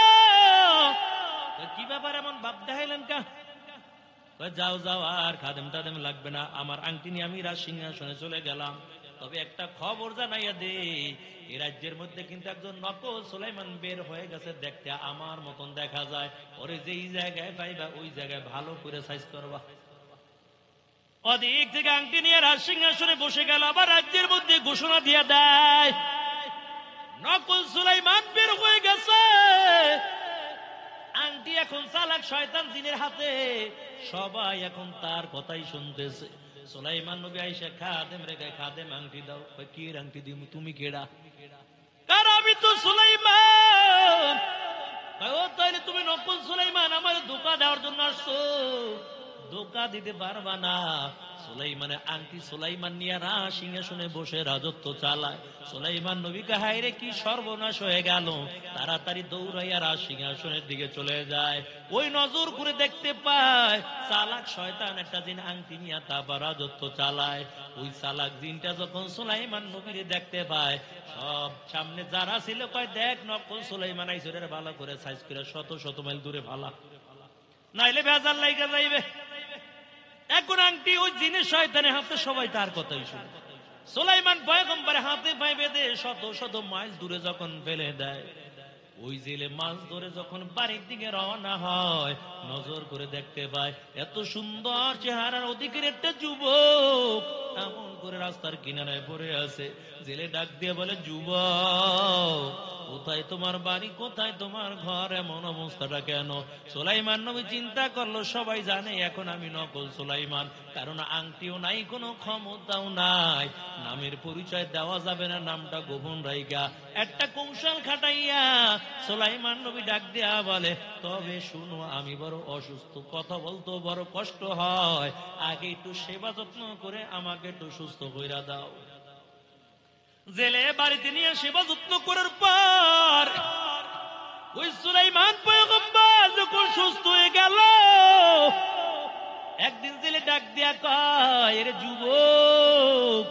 কি ব্যাপার, এমন ভাব দেখাইলেন কা? যাও যাও, আর খাদেম টাদেম লাগবে না, আমার আংটি নিয়ে আমি রাজ সিংহাসনে চলে গেলাম। তবে একটা খবর জানাইয়া দে, এই রাজ্যের মধ্যে কিন্তু একজন নকল সুলাইমান বের হয়ে গেছে, দেখতে আমার মতন দেখা যায়, ওরে যেই জায়গায় পাইবা ওই জায়গায় ভালো করে সাইজ করবা। অধিক থেকে আংটি নিয়ে রাজ সিংহাসনে বসে গেল। আবার রাজ্যের মধ্যে ঘোষণা দিয়ে দেয়, নকল সুলাইমান বের হয়ে গেছে। আংটি এখন চালাক শয়তান জিনের হাতে, সবাই এখন তার কথাই শুনতেছে। সুলাইমান নবী আইসা খাদেম রেখে, খাদেম আংটি দাও। কি আংটি দিব? তুমি কেডা? কার? আমি তো সুলাইমান। ও তাইলে তুমি নকল সুলাইমান আমার ধোঁকা দেওয়ার জন্য আসছো, ধোঁকা দিতে পারবা না। সুলাইমানের আংটি সুলাইমান নিয়ে সিংহাসনে বসে রাজত্ব চালায়। সুলাইমান নবীকে হায়রে কি সর্বনাশ হয়ে গেল, তাড়াতাড়ি দৌড়াইয়া সিংহাসনের দিকে চলে যায়। ওই নজর করে দেখতে পায় চালাক শয়তান একটা জিন আংটি নিয়ে তারপর রাজত্ব চালায়। ওই চালাক জিনটা যখন সুলাইমান নবীরে দেখতে পায়, সব সামনে যারা ছিল কয় দেখ নকল সুলাইমান আইসরের ভালো করে সাইজ করে শত শত মাইল দূরে ভালা, নাইলে বেজার লাইগা যাইবে। এখন আংটি ওই জিনের শয়তানের হাতে, সবাই তার কথাই শুনে। সুলাইমান পয়গম্বরের হাতে পায়ে বেঁধে শত শত মাইল দূরে যখন ফেলে দেয়, ওই জেলে মাছ ধরে যখন বাড়ির দিকে রওনা হয়, নজর করে দেখতে পায় এত সুন্দর চেহারার অধিকের একটা যুবক এমন করে রাস্তার কিনারায় পড়ে আছে। জেলে ডাক দিয়ে বলে, যুবক কোথায় তোমার বাড়ি, কোথায় তোমার ঘর, এমন অবস্থাটা কেন? সুলাইমান নবী চিন্তা করলো সবাই জানে এখন আমি নকল সুলাইমান, কারণ আংটিও নাই, কোনো ক্ষমতাও নাই, নামের পরিচয় দেওয়া যাবে না, নামটা গোপন রাইগা একটা কৌশল খাটাইয়া সুলাইমান নবী ডাক দিয়া বলে, তবে শুনো আমি বড় অসুস্থ, কথা বলতেও বড় কষ্ট হয়, আগে একটু সেবা যত্ন করে আমাকে একটু সুস্থ কইরা দাও। জেলে বাড়িতে নিয়ে সেবা যত্ন করার পর ওই সুলাইমান পয়গম্বর যখন সুস্থ হয়ে গেল, একদিন জেলে ডাক দিয়া কয়, এর যুবক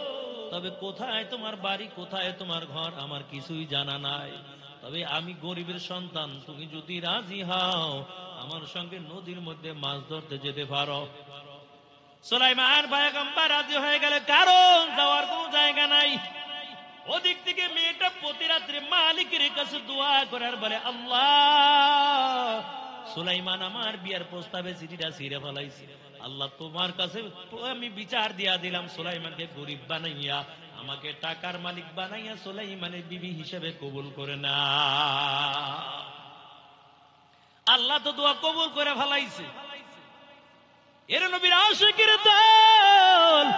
তবে কোথায় তোমার বাড়ি, কোথায় তোমার ঘর, আমার কিছুই জানা নাই, তবে আমি গরিবের সন্তান, তুমি যদি রাজি হও আমার সঙ্গে নদীর মধ্যে মাছ ধরতে যেতে পারো। সুলাইমান পয়গম্বর রাজি হয়ে গেল, কারণ যাওয়ার কোনো জায়গা নাই। ওদিক থেকে মেয়েটা প্রতি রাত্রে মালিকের কাছে দোয়া করার বলে, আল্লাহ সুলাইমান আমার বিয়ার প্রস্তাবে চিঠিটা ছিঁড়ে ফেলাইছে, আল্লাহ তোমার কাছে আমি বিচার দিয়া দিলাম, সুলাইমানকে গরিব বানাইয়া আমাকে টাকার মালিক বানাইয়া সুলাইমানের বিবি হিসেবে কবুল করে না। আল্লাহ তো দোয়া কবুল করে ফেলাইছে। এর নবীর আশিকের দল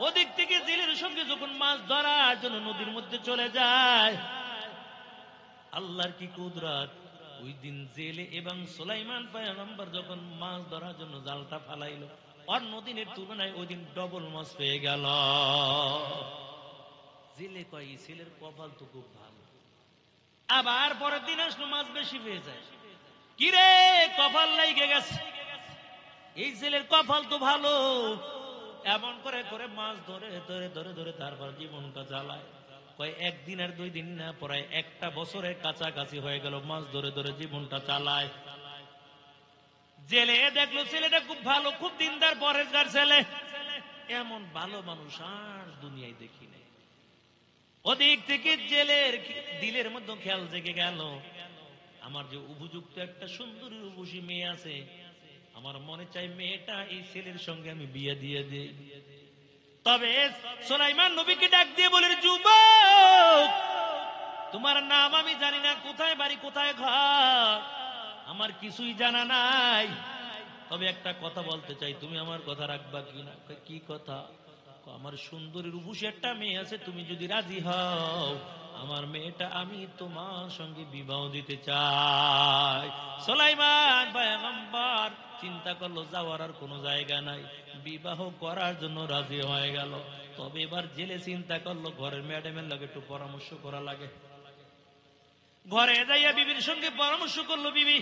ওদিক থেকে জেলের সঙ্গে যখন মাছ ধরার জন্য নদীর মধ্যে চলে যায়, আল্লাহর কি কুদরত, ওই দিন জেলে এবং সুলাইমান পয়গম্বর যখন মাছ ধরার জন্য জালটা ফালাইলো, অন্য দিনের তুলনায় ওই দিন ডবল মাছ পেয়ে গেল। জেলে কয় ছেলের কপাল তো খুব ভালো, আবার পরের দিন আসলো মাছ বেশি পেয়ে যায়, কিরে কপাল লাইগে গেছে, এই ছেলের কপাল তো ভালো, এমন করে করে মাছ ধরে ধরে ধরে ধরে তারপর জীবনটা জ্বালায়। কয় একদিন আর 2 দিন না, প্রায় একটা বছরের কাছাকাছি হয়ে গেল মাছ ধরে ধরে জীবনটা চালায়। জেলে দেখলো ছেলেটা খুব ভালো, খুব দিনদার পরেজগার ছেলে, এমন ভালো মানুষ আর দুনিয়ায় দেখি নাই। ওদিক থেকে জেলের দিলের মধ্যে খেয়াল জেগে গেল, আমার যে উপযুক্ত একটা সুন্দরী রূপসী মেয়ে আছে, আমার মনে চাই মেয়েটা এই ছেলের সঙ্গে আমি বিয়ে দিয়ে দিই। তবে সুলাইমান নবীকে ডাক দিয়ে বলে, যুবক তোমার নাম আমি জানি না, কোথায় বাড়ি কোথায় ঘর আমার কিছুই জানা নাই, তবে একটা কথা বলতে চাই, তুমি আমার কথা রাখবা কিনা? কি কথা? আমার সুন্দরী রূপসী একটা মেয়ে আছে, তুমি যদি রাজি হও আমার মেয়েটা আমি তোমার সঙ্গে বিবাহ দিতে চাই। সুলাইমান পয়গম্বর চিন্তা করলো যাওয়ার আর কোনো জায়গা নাই, বিবাহ করার জন্য রাজি হয়ে গেল। তবে এবার জেলে চিন্তা করলো ঘরের ম্যাডামের লাগে একটু পরামর্শ করা লাগে। ঘরে যাইয়া বিবির সঙ্গে পরামর্শ করলো, বিবি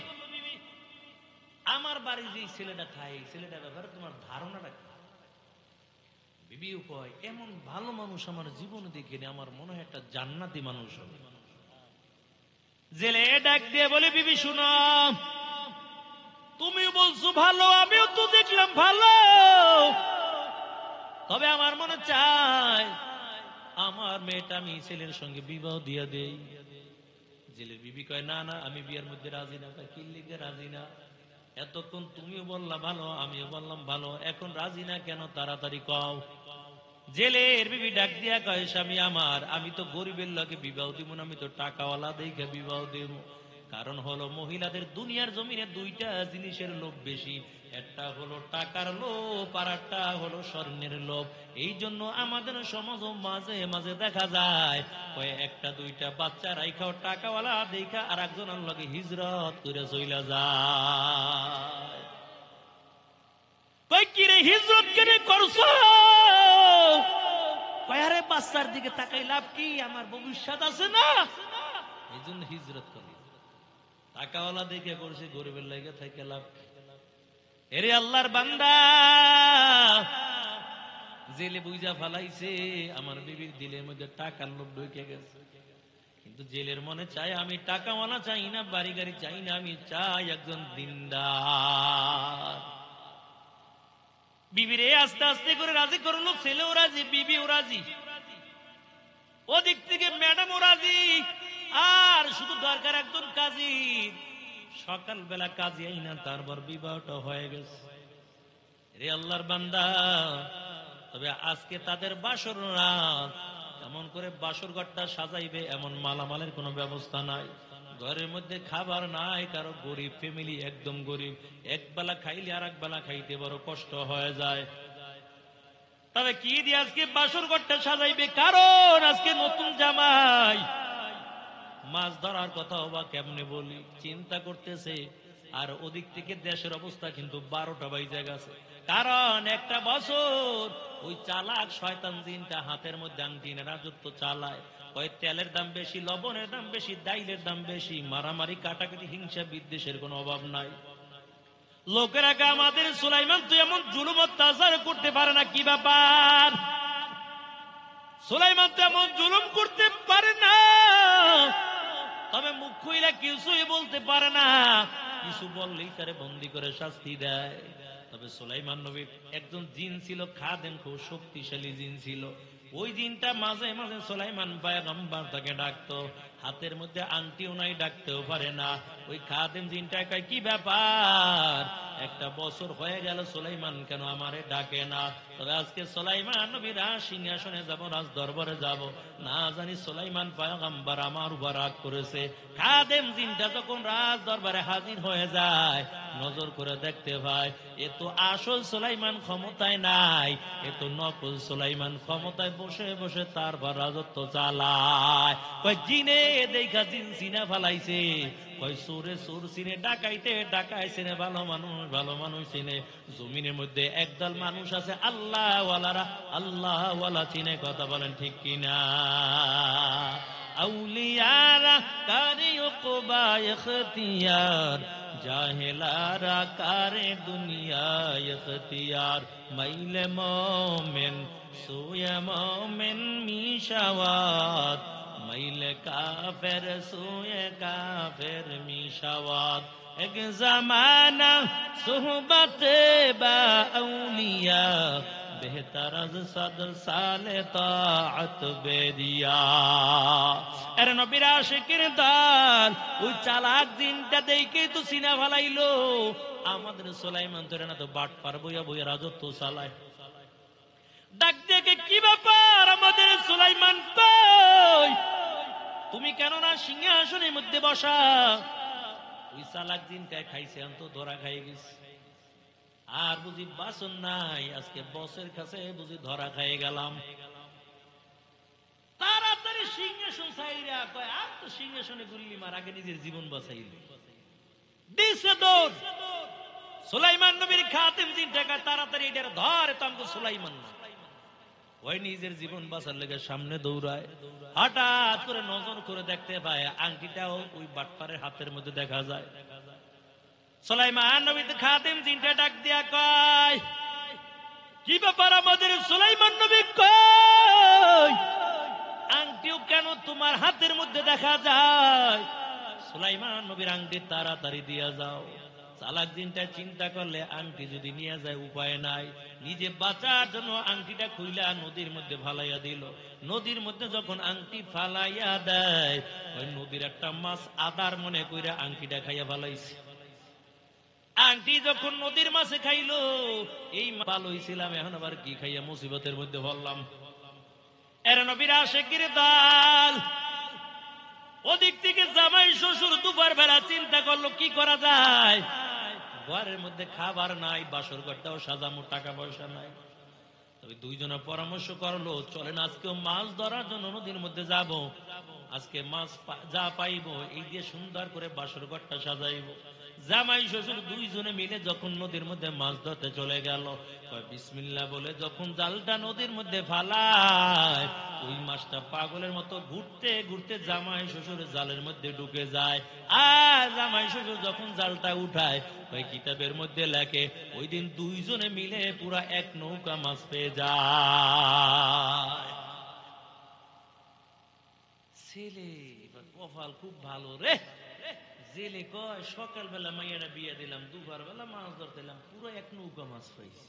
আমার বাড়ি যে ছেলেটা খায়, এই ছেলেটার ব্যাপারে তোমার ধারণাটা কি? বিবিও কয়, এমন ভালো মানুষ আমার জীবনে দেখিনি, আমার মনে হয় একটা জান্নাতি মানুষ হবে। জেলে ডাক দিয়ে বলে, বিবি শুনো, তুমি বলছো ভালো, আমিও তো দেখলাম ভালো, তবে আমার মনে চায় আমার মেয়েটা আমি ছেলের সঙ্গে বিবাহ দিয়ে দেই। জেলের বিবি কয়, না না আমি বিয়ের মধ্যে রাজি না। কি লিখে রাজি না? এতক্ষণ তুমিও বললা ভালো, আমিও বললাম ভালো, এখন রাজি না কেন? তাড়াতাড়ি কও। জেলের বিবি ডাক দিয়া কয়, স্বামী আমার, আমি তো গরিবের লাগে বিবাহ দিব না, আমি তো টাকাওয়ালা দেখে বিবাহ দেব, কারণ হলো মহিলাদের দুনিয়ার জমিনে দুইটা জিনিসের লোভ বেশি, একটা হলো টাকার লোভ আর একটা হলো স্বর্ণের লোভ। এই জন্য আমাদের সমাজ মাঝে মাঝে দেখা যায় ওই একটা দুইটা বাচ্চা রাইখাও টাকাওয়ালা দেখা আর একজনের লগে হিজরত করে চইলা যায়। কই কি রে হিজরত কেন করছো? কই আরে বাচ্চার দিকে তাকাই লাভ কি, আমার ভবিষ্যৎ আছে না, এই জন্য হিজরত করি। টাকাওয়ালা দেখে করছে, গরিবের লাগে থেকে লাভ। এরে আল্লাহর বান্দা, জেলে বুঝা ফালাইছে আমার বিবির দিলের মধ্যে টাকার লোভ ঢুকে গেছে, কিন্তু জেলের মনে চায় আমি টাকাওয়ালা চাই না, বাড়ি গাড়ি চাই না, আমি চাই একজন দিনদার। বিবিরে আস্তে আস্তে করে রাজি করলো, ছেলেও রাজি, বিবিও রাজি, ওদিক থেকে ম্যাডামও রাজি। আর শুধু দরকার একজন কাজী, সকালবেলা কাজী আইনা তারপর বিবাহটা হয়ে গেছে। রে আল্লাহর বান্দা, তবে আজকে তাদের বাসর রাত, কেমন করে বাসর ঘরটা সাজাইবে এমন মালামালের কোনো ব্যবস্থা নাই, ঘরের মধ্যে খাবার নাই, কারো গরিব ফ্যামিলি, একদম গরিব, এক বেলা খাইলে আর এক বেলা খাইতে বড় কষ্ট হয়ে যায়। তবে কি দিয়ে আজকে বাসর ঘরটা সাজাইবে? কারণ আজকে নতুন জামাই, মাছ ধরার কথা বা কেমনে বলি চিন্তা করতেছে। আর ওদিক থেকে দেশের অবস্থা কিন্তু 12টা বাইজে গেছে। কারণ একটা বছর ওই চালাক শয়তান জিনটা হাতের মধ্যে আংটি এনে রাজত্ব চালায়। ওই তেলের দাম বেশি, লবণের দাম বেশি, ডাইলের দাম বেশি, মারামারি কাটাকাটি হিংসা বিদ্বেষের কোনো অভাব নাই। লোকের আগে আমাদের সুলাইমান তো এমন জুলুম অত্যাচার করতে পারে না, কি ব্যাপার? সুলাইমান তো এমন জুলুম করতে পারে না, তবে মুখ খুইলা কিছুই বলতে পারে না, কিছু বললেই তারে বন্দি করে শাস্তি দেয়। তবে সুলাইমান নবীর একজন জিন ছিল, খাদেম, খুব শক্তিশালী জিন ছিল। ওই জিনটা মাঝে মাঝে সুলাইমান পয়গম্বর তাকে ডাকতো, হাতের মধ্যে আংটিও নাই, ডাকতেও পারে না। ওই খাদেম জিনটা কয়, কি ব্যাপার, একটা বছর হয়ে গেল সুলাইমান কেন আমারে ডাকে না? তবে আজকে সুলাইমান নবীর সিংহাসনে যাব, রাজ দরবারে যাব, না জানি সুলাইমান পয়গম্বর আমার উপর রাগ করেছে। খাদেম জিনটা যখন রাজ দরবারে হাজির হয়ে যায়, নজর করে দেখতে ভাই, এ তো আসল সুলাইমান ক্ষমতায় নাই, এ তো নকল সুলাইমান ক্ষমতায় বসে বসে তারপর রাজত্ব চালায়। কই জিনে দেখা জিন সিনা ফালাইছে, কই সুরে সুর সিনে, ডাকাইতে ডাকাই সিনে, ভালো মানুষ চিনে। জমিনের মধ্যে একদল মানুষ আছে আল্লাহ ওয়ালারা, আল্লাহ ওয়ালা চিনে, কথা বলেন ঠিক কিনা? আউলিয়ারা কারে উকবা ইখতিয়ার, জাহেলারা কারে দুনিয়া ইখতিয়ার। মাইলে মোমেন সুয়ে মোমেন মিশাওয়াত, মাইলে কাফের সুয়ে কাফের মিশাওয়াত। এক জামানা সুহবতে বা আউলিয়া, বেহতর আজ 100 সালে তাআত বেদিয়া। এর নবীর আশিকের দল ওই চালাক দিনটা দেখে তো সিনা ফালাইলো, আমাদের সুলাইমান তোরে না তো বাট পার বইয়া বইয়া রাজত্ব চালায়। ডাক দেখে, কি ব্যাপার আমাদের সুলাইমান কই, তুমি কেন না সিংহাসনের মধ্যে বসা? ওই চালাক দিনটায় খাইছে, অন্ত ধরা খাই গেছে, আর বুঝি বাসন নাই, আজকে বসের কাছে বুঝি ধরা খাই গেলাম। তাড়াতাড়ি সিংহাসন ছাইরা কয়, আর তো সিংহাসনে গুল্লি মার, আগে নিজের জীবন বাঁচাইল। দিছে দৌড়, সুলাইমান নবীর খাদেম জিনটা তাড়াতাড়ি এটার ধরে, তো আমাকে সুলাইমান না। ওই নিজের জীবন বাঁচার লেগে সামনে দৌড়ায়, হঠাৎ করে নজর করে দেখতে পায় আংটিটাও ওই বাটপারের হাতের মধ্যে দেখা যায়। সুলাইমান নবীর খাদেম জিনটা ডাক দিয়া কয়, কি ব্যাপার আমাদের সুলাইমান নবী কই, আংটিও কেন তোমার হাতের মধ্যে দেখা যায়? সুলাইমান নবীর আংটি তাড়াতাড়ি দিয়া যাও। চালাক জিনটা চিন্তা করলে আংটি যদি নিয়ে যায় উপায় নাই, নিজে বাঁচার জন্য আংটিটা খুইলা নদীর মধ্যে ফালাইয়া দিল। নদীর মধ্যে যখন আংটি ফালাইয়া দেয়, ওই নদীর একটা মাছ আদার মনে কইরা আংটিটা খাইয়া ফালাইছে। আংটি যখন নদীর মাছে খাইলো, এই ভালো হইছিলাম, এখন আবার কি খাইয়া মুসিবতের মধ্যে পড়লাম। এর নবীর আশিকের দল ওদিক থেকে জামাই শ্বশুর দুপুর বেলা চিন্তা করলো কি করা যায়, ঘরের মধ্যে খাবার নাই, বাসর ঘরটাও সাজামো, টাকা পয়সা নাই। তবে দুইজনে পরামর্শ করলো, চলেন আজকেও মাছ ধরার জন্য নদীর মধ্যে যাব, আজকে মাছ যা পাইবো এই দিয়ে সুন্দর করে বাসর ঘরটা সাজাইবো। জামাই শ্বশুর দুইজনে মিলে যখন নদীর মধ্যে মাছ ধরতে চলে গেল, বিসমিল্লাহ বলে যখন জালটা নদীর মধ্যে ফালায়, ওই মাছটা পাগলের মতো ঘুরতে ঘুরতে জামাই শ্বশুর জালের মধ্যে ঢুকে যায়। আর জামাই শ্বশুর যখন জালটা উঠায়, ওই কিতাবের মধ্যে লেখে ওই দিন দুইজনে মিলে পুরা এক নৌকা মাছ পেয়ে যায়। ছেলে কপাল খুব ভালো রে, জেলে কয় সকালবেলা মাইয়াটা বিয়ে দিলাম, দুপুর বেলা মাছ ধরতে দিলাম, পুরো এক নৌকা মাছ পাইছি।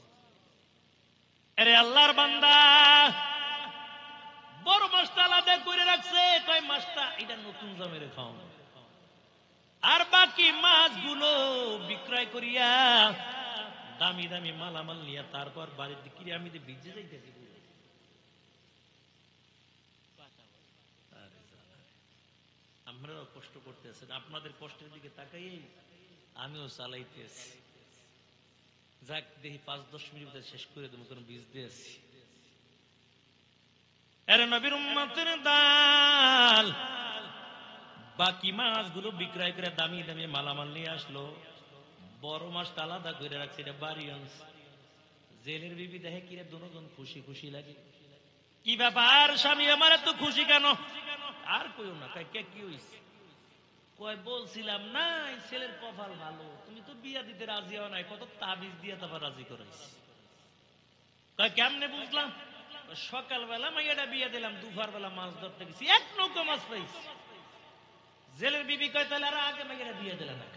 আরে আল্লাহর বান্দা, বড় মাছটা আলাদা করে রাখছে, কয় মাছটা এটা নতুন জমের খাওয়া, আর বাকি মাছগুলো বিক্রয় করিয়া দামি দামি মালামাল নিয়ে তারপর বাড়ির দিকে আমি ভিজে যাইতেছি। আপনারাও কষ্ট করতেছেন, আপনাদের কষ্টের দিকে তাকাই আমিও চালাইতেছি। যাক দেখি 5-10 মিনিট শেষ করে দেবো, কোন বীজ দিয়েছি। আরে নবীর উম্মতের দাল, বাকি মাছগুলো বিক্রয় করে দামি দামি মালামাল নিয়ে আসলো, বড় মাছটা আলাদা করে রাখছে, এটা বাড়ি আনছে। জেলের বিবি দেখে কিরে দুজন খুশি খুশি লাগে, কি ব্যাপার স্বামী আমার এত খুশি কেন? আর কইও না, কে কি হইছে? কয় বলছিলাম না এই ছেলের কপাল ভালো, তুমি তো বিয়া দিতে রাজি হও নাই, কত তাবিজ দিয়ে তারপর রাজি করাইছ। কয় কেমনে বুঝলাম? সকালবেলা মাইয়াটা বিয়ে দিলাম, দুপুর বেলা মাছ ধরতে গেছি, এক নৌকা মাছ পাইছি। জেলের বিবি কয় তাহলে আর আগে মাইয়াটা বিয়ে দিলাম না,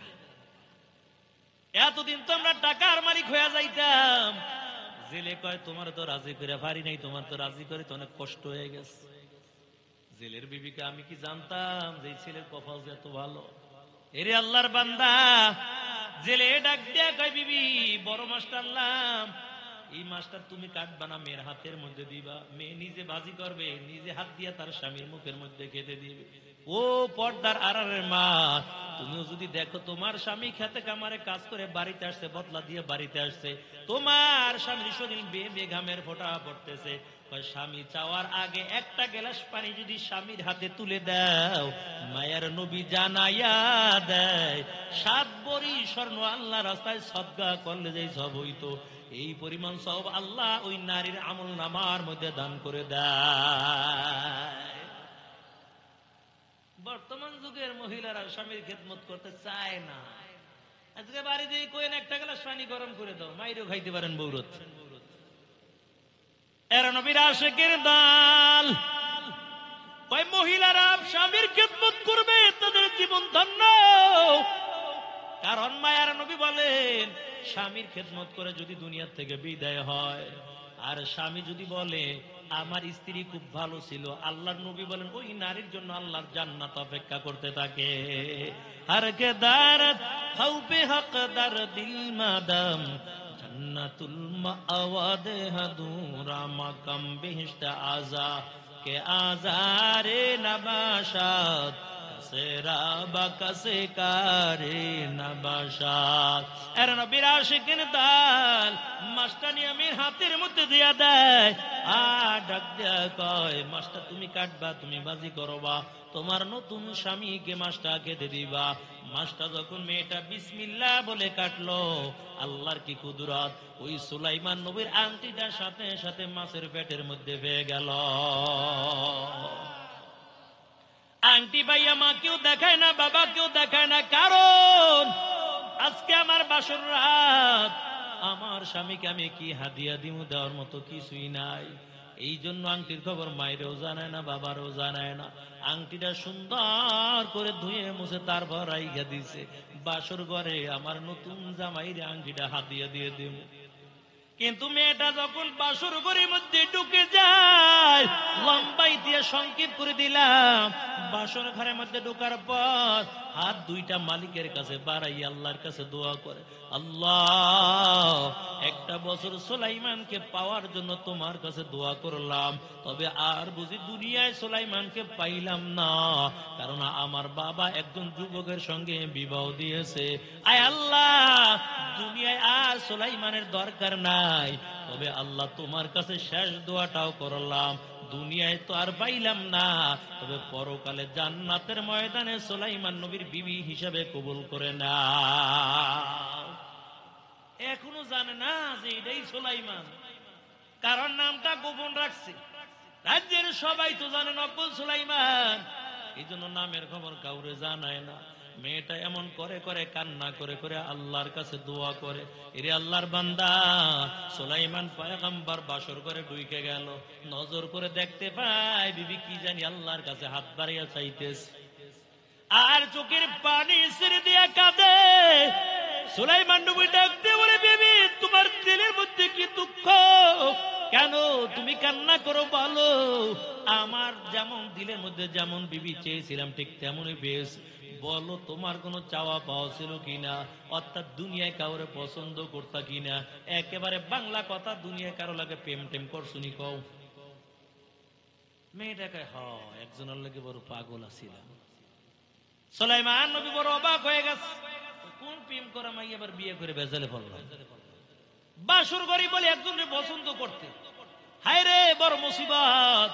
এতদিন তো আমরা টাকার মালিক হয়ে যাইতাম। জেলে কয় তোমার তো রাজি করে পারি নাই, তোমার তো রাজি করে তো অনেক কষ্ট হয়ে গেছে। জেলের বিবিকে আমি কি জানতাম যে ছেলের কপাল যে এত ভালো। এরে আল্লাহর বান্দা, জেলে ডাক দিয়া কয় বিবি বড় মাছটা আনলাম, এই মাছটা তুমি কাটবা না, মেয়ের হাতের মধ্যে দিবা, মেয়ে নিজে ভাজি করবে, নিজে হাত দিয়া তার স্বামীর মুখের মধ্যে খেতে দিবে। ও পর্দার আড়ালের মা, তুমিও যদি দেখো তোমার স্বামী খেতে কামারে কাজ করে বাড়িতে আসছে, বদলা দিয়ে বাড়িতে আসছে, তোমার স্বামীর শরীর বেয়ে বেয়ে ঘামের ফোঁটা পড়তেছে, স্বামী চাওয়ার আগে একটা গ্লাস পানি যদি স্বামীর হাতে তুলে দাও, মায়ার নবী জানাইয়া দেয় 7 ভরি স্বর্ণ আল্লাহ রাস্তায় সদকা করলে যেই সব হইতো, এই পরিমাণ সব আল্লাহ ওই নারীর আমল নামার মধ্যে দান করে দেয়। বর্তমান যুগের মহিলারা স্বামীর খেদমত করতে চায় না। আজকে বাড়িতে কইন একটা গ্লাস পানি গরম করে দাও, মাইরেও খাইতে পারেন বৌরত। এরা নবীর আশিকের দল, ওই মহিলারা স্বামীর খেদমত করবে, তাদের জীবন ধন্য। কারণ মায়ার নবী বলেন স্বামীর খেদমত করে যদি দুনিয়া থেকে বিদায় হয়, আর স্বামী যদি বলে আমার স্ত্রী খুব ভালো ছিল, আল্লাহর নবী বলেন ওই নারীর জন্য আল্লাহর জান্নাত অপেক্ষা করতে থাকে। আর কে দারত হাউবে হকদার দিল মাদাম জান্নাতুল মাওয়াদে হাদুরা মাকাম বিহিশতা আযা কে আজারে নবাশাত সেরা বাকাসে কারে নবাশাত। এর নবীর আশিকিন দাল মাছটা নিয়ে আমির হাতের মধ্যে দিয়া দেয়, আর ডাক দেয়া কয় মাছটা তুমি কাটবা, তুমি বাজি করবা, তোমার নতুন স্বামীকে মাছটা খেতে দিবা। মাছটা যখন মেয়েটা বিসমিল্লাহ বলে কাটলো, আল্লাহর কি কুদরত, ওই সুলাইমান নবীর আংটিটা সাথে সাথে মাছের পেটের মধ্যে পেয়ে গেল। আংটি ভাইয়া মা কেউ দেখায় না, বাবা কেউ দেখায় না, কারণ আজকে আমার বাসর রাত, আমার স্বামীকে আমি কি হাদিয়া দিমু, দেওয়ার মতো কিছুই নাই। এই জন্য আংটির খবর মায়েরও জানায় না, বাবারও জানায় না। আংটিটা সুন্দর করে ধুয়ে মুছে তারপর রাইখা দিছে, বাসর ঘরে আমার নতুন জামাইরে আংটিটা হাদিয়া দিয়ে দিব। কিন্তু মেয়েটা যখন বাসর ঘরের মধ্যে ঢুকে যায়, লম্বাই দিয়ে সংক্ষেপ করে দিলাম, বাসর ঘরের মধ্যে ঢোকার পর হাত দুইটা মালিকের কাছে বাড়াই আল্লাহর কাছে দোয়া করে, আল্লাহ একটা বছর সুলাইমানকে পাওয়ার জন্য তোমার কাছে দোয়া করলাম, তবে আর বুঝি দুনিয়ায় সুলাইমানকে পাইলাম না, কারণ আমার বাবা একজন যুবকের সঙ্গে বিবাহ দিয়েছে। আয় আল্লাহ, দুনিয়ায় আর সুলাইমানের দরকার নাই, তবে আল্লাহ তোমার কাছে শেষ দোয়াটাও করলাম, দুনিয়ায় তো আর পাইলাম না, তবে পরকালে জান্নাতের ময়দানে সুলাইমান নবীর বিবি হিসাবে কবুল করে না। এখনো জানে না যে এটাই সুলাইমান, কারণ নামটা গোপন রাখছে। রাজ্যের সবাই তো জানে নকল সুলাইমান, এই জন্য নামের খবর কাউরে জানায় না। মেয়েটা এমন করে করে কান্না করে করে আল্লাহর কাছে দোয়া করে, এরে আল্লাহর বান্দা, সুলাইমান পয়গম্বর বাসর করে ঢুকে গেল, নজর করে দেখতে পায় বিবি কি জানি আল্লাহর কাছে হাত বাড়িয়ে চাইতেছে, আর চোখের পানি ছেড়ে দিয়া কাঁদে। সুলাইমান নবী ডাকতে বলে, বিবি তোমার দিলের মধ্যে কি দুঃখ, কেন তুমি কান্না করো বলো? আমার যেমন দিলের মধ্যে যেমন বিবি চেয়েছিলাম ঠিক তেমনই পেয়েছি, বলো তোমার কোনো চাওয়া পাওয়া ছিল কিনা, অর্থাৎ দুনিয়ায় কাউরে পছন্দ করতা কিনা, একেবারে বাংলা কথা, দুনিয়ায় কারো লাগে প্রেম টেম করছুনি কও। মেয়েটাকে একজনের লাগে বড় পাগল আছিলাম। সুলাইমান নবী বড় অবাক হয়ে গেছে, কোন প্রেম করা মাই আবার বিয়ে করে বেজালে পড়লাম। বাসর ঘরে বলে একজনকে পছন্দ করতে, হায় রে বড় মুসিবত।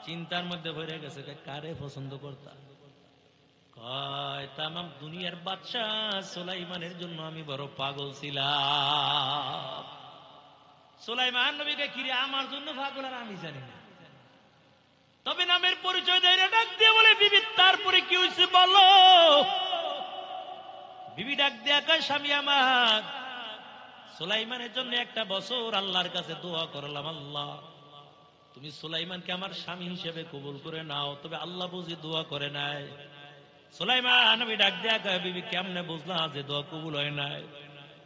চিন্তার মধ্যে ভরে গেছে, কারে পছন্দ করতা? কয় তামাম দুনিয়ার বাদশাহ সুলাইমানের জন্য আমি বড় পাগল ছিলাম। সুলাইমান নবীকে কিরে আমার জন্য পাগল আর আমি জানি না, তবে নামের পরিচয় দেয় না, ডাক দিয়ে বলে, বিবি তারপরে কি হয়েছে বলো? বিবি ডাক দিয়া কয়, স্বামী আমার, সুলাইমানের জন্য একটা বছর আল্লাহর কাছে দোয়া করলাম, আল্লাহ তুমি সুলাইমানকে আমার স্বামী হিসেবে কবুল করে নাও, তবে আল্লাহ বুঝি দোয়া করে নাই। সুলাইমান নবী ডাক দিয়া কয়, বিবি কেমনে বুঝলা যে দোয়া কবুল হয় নাই?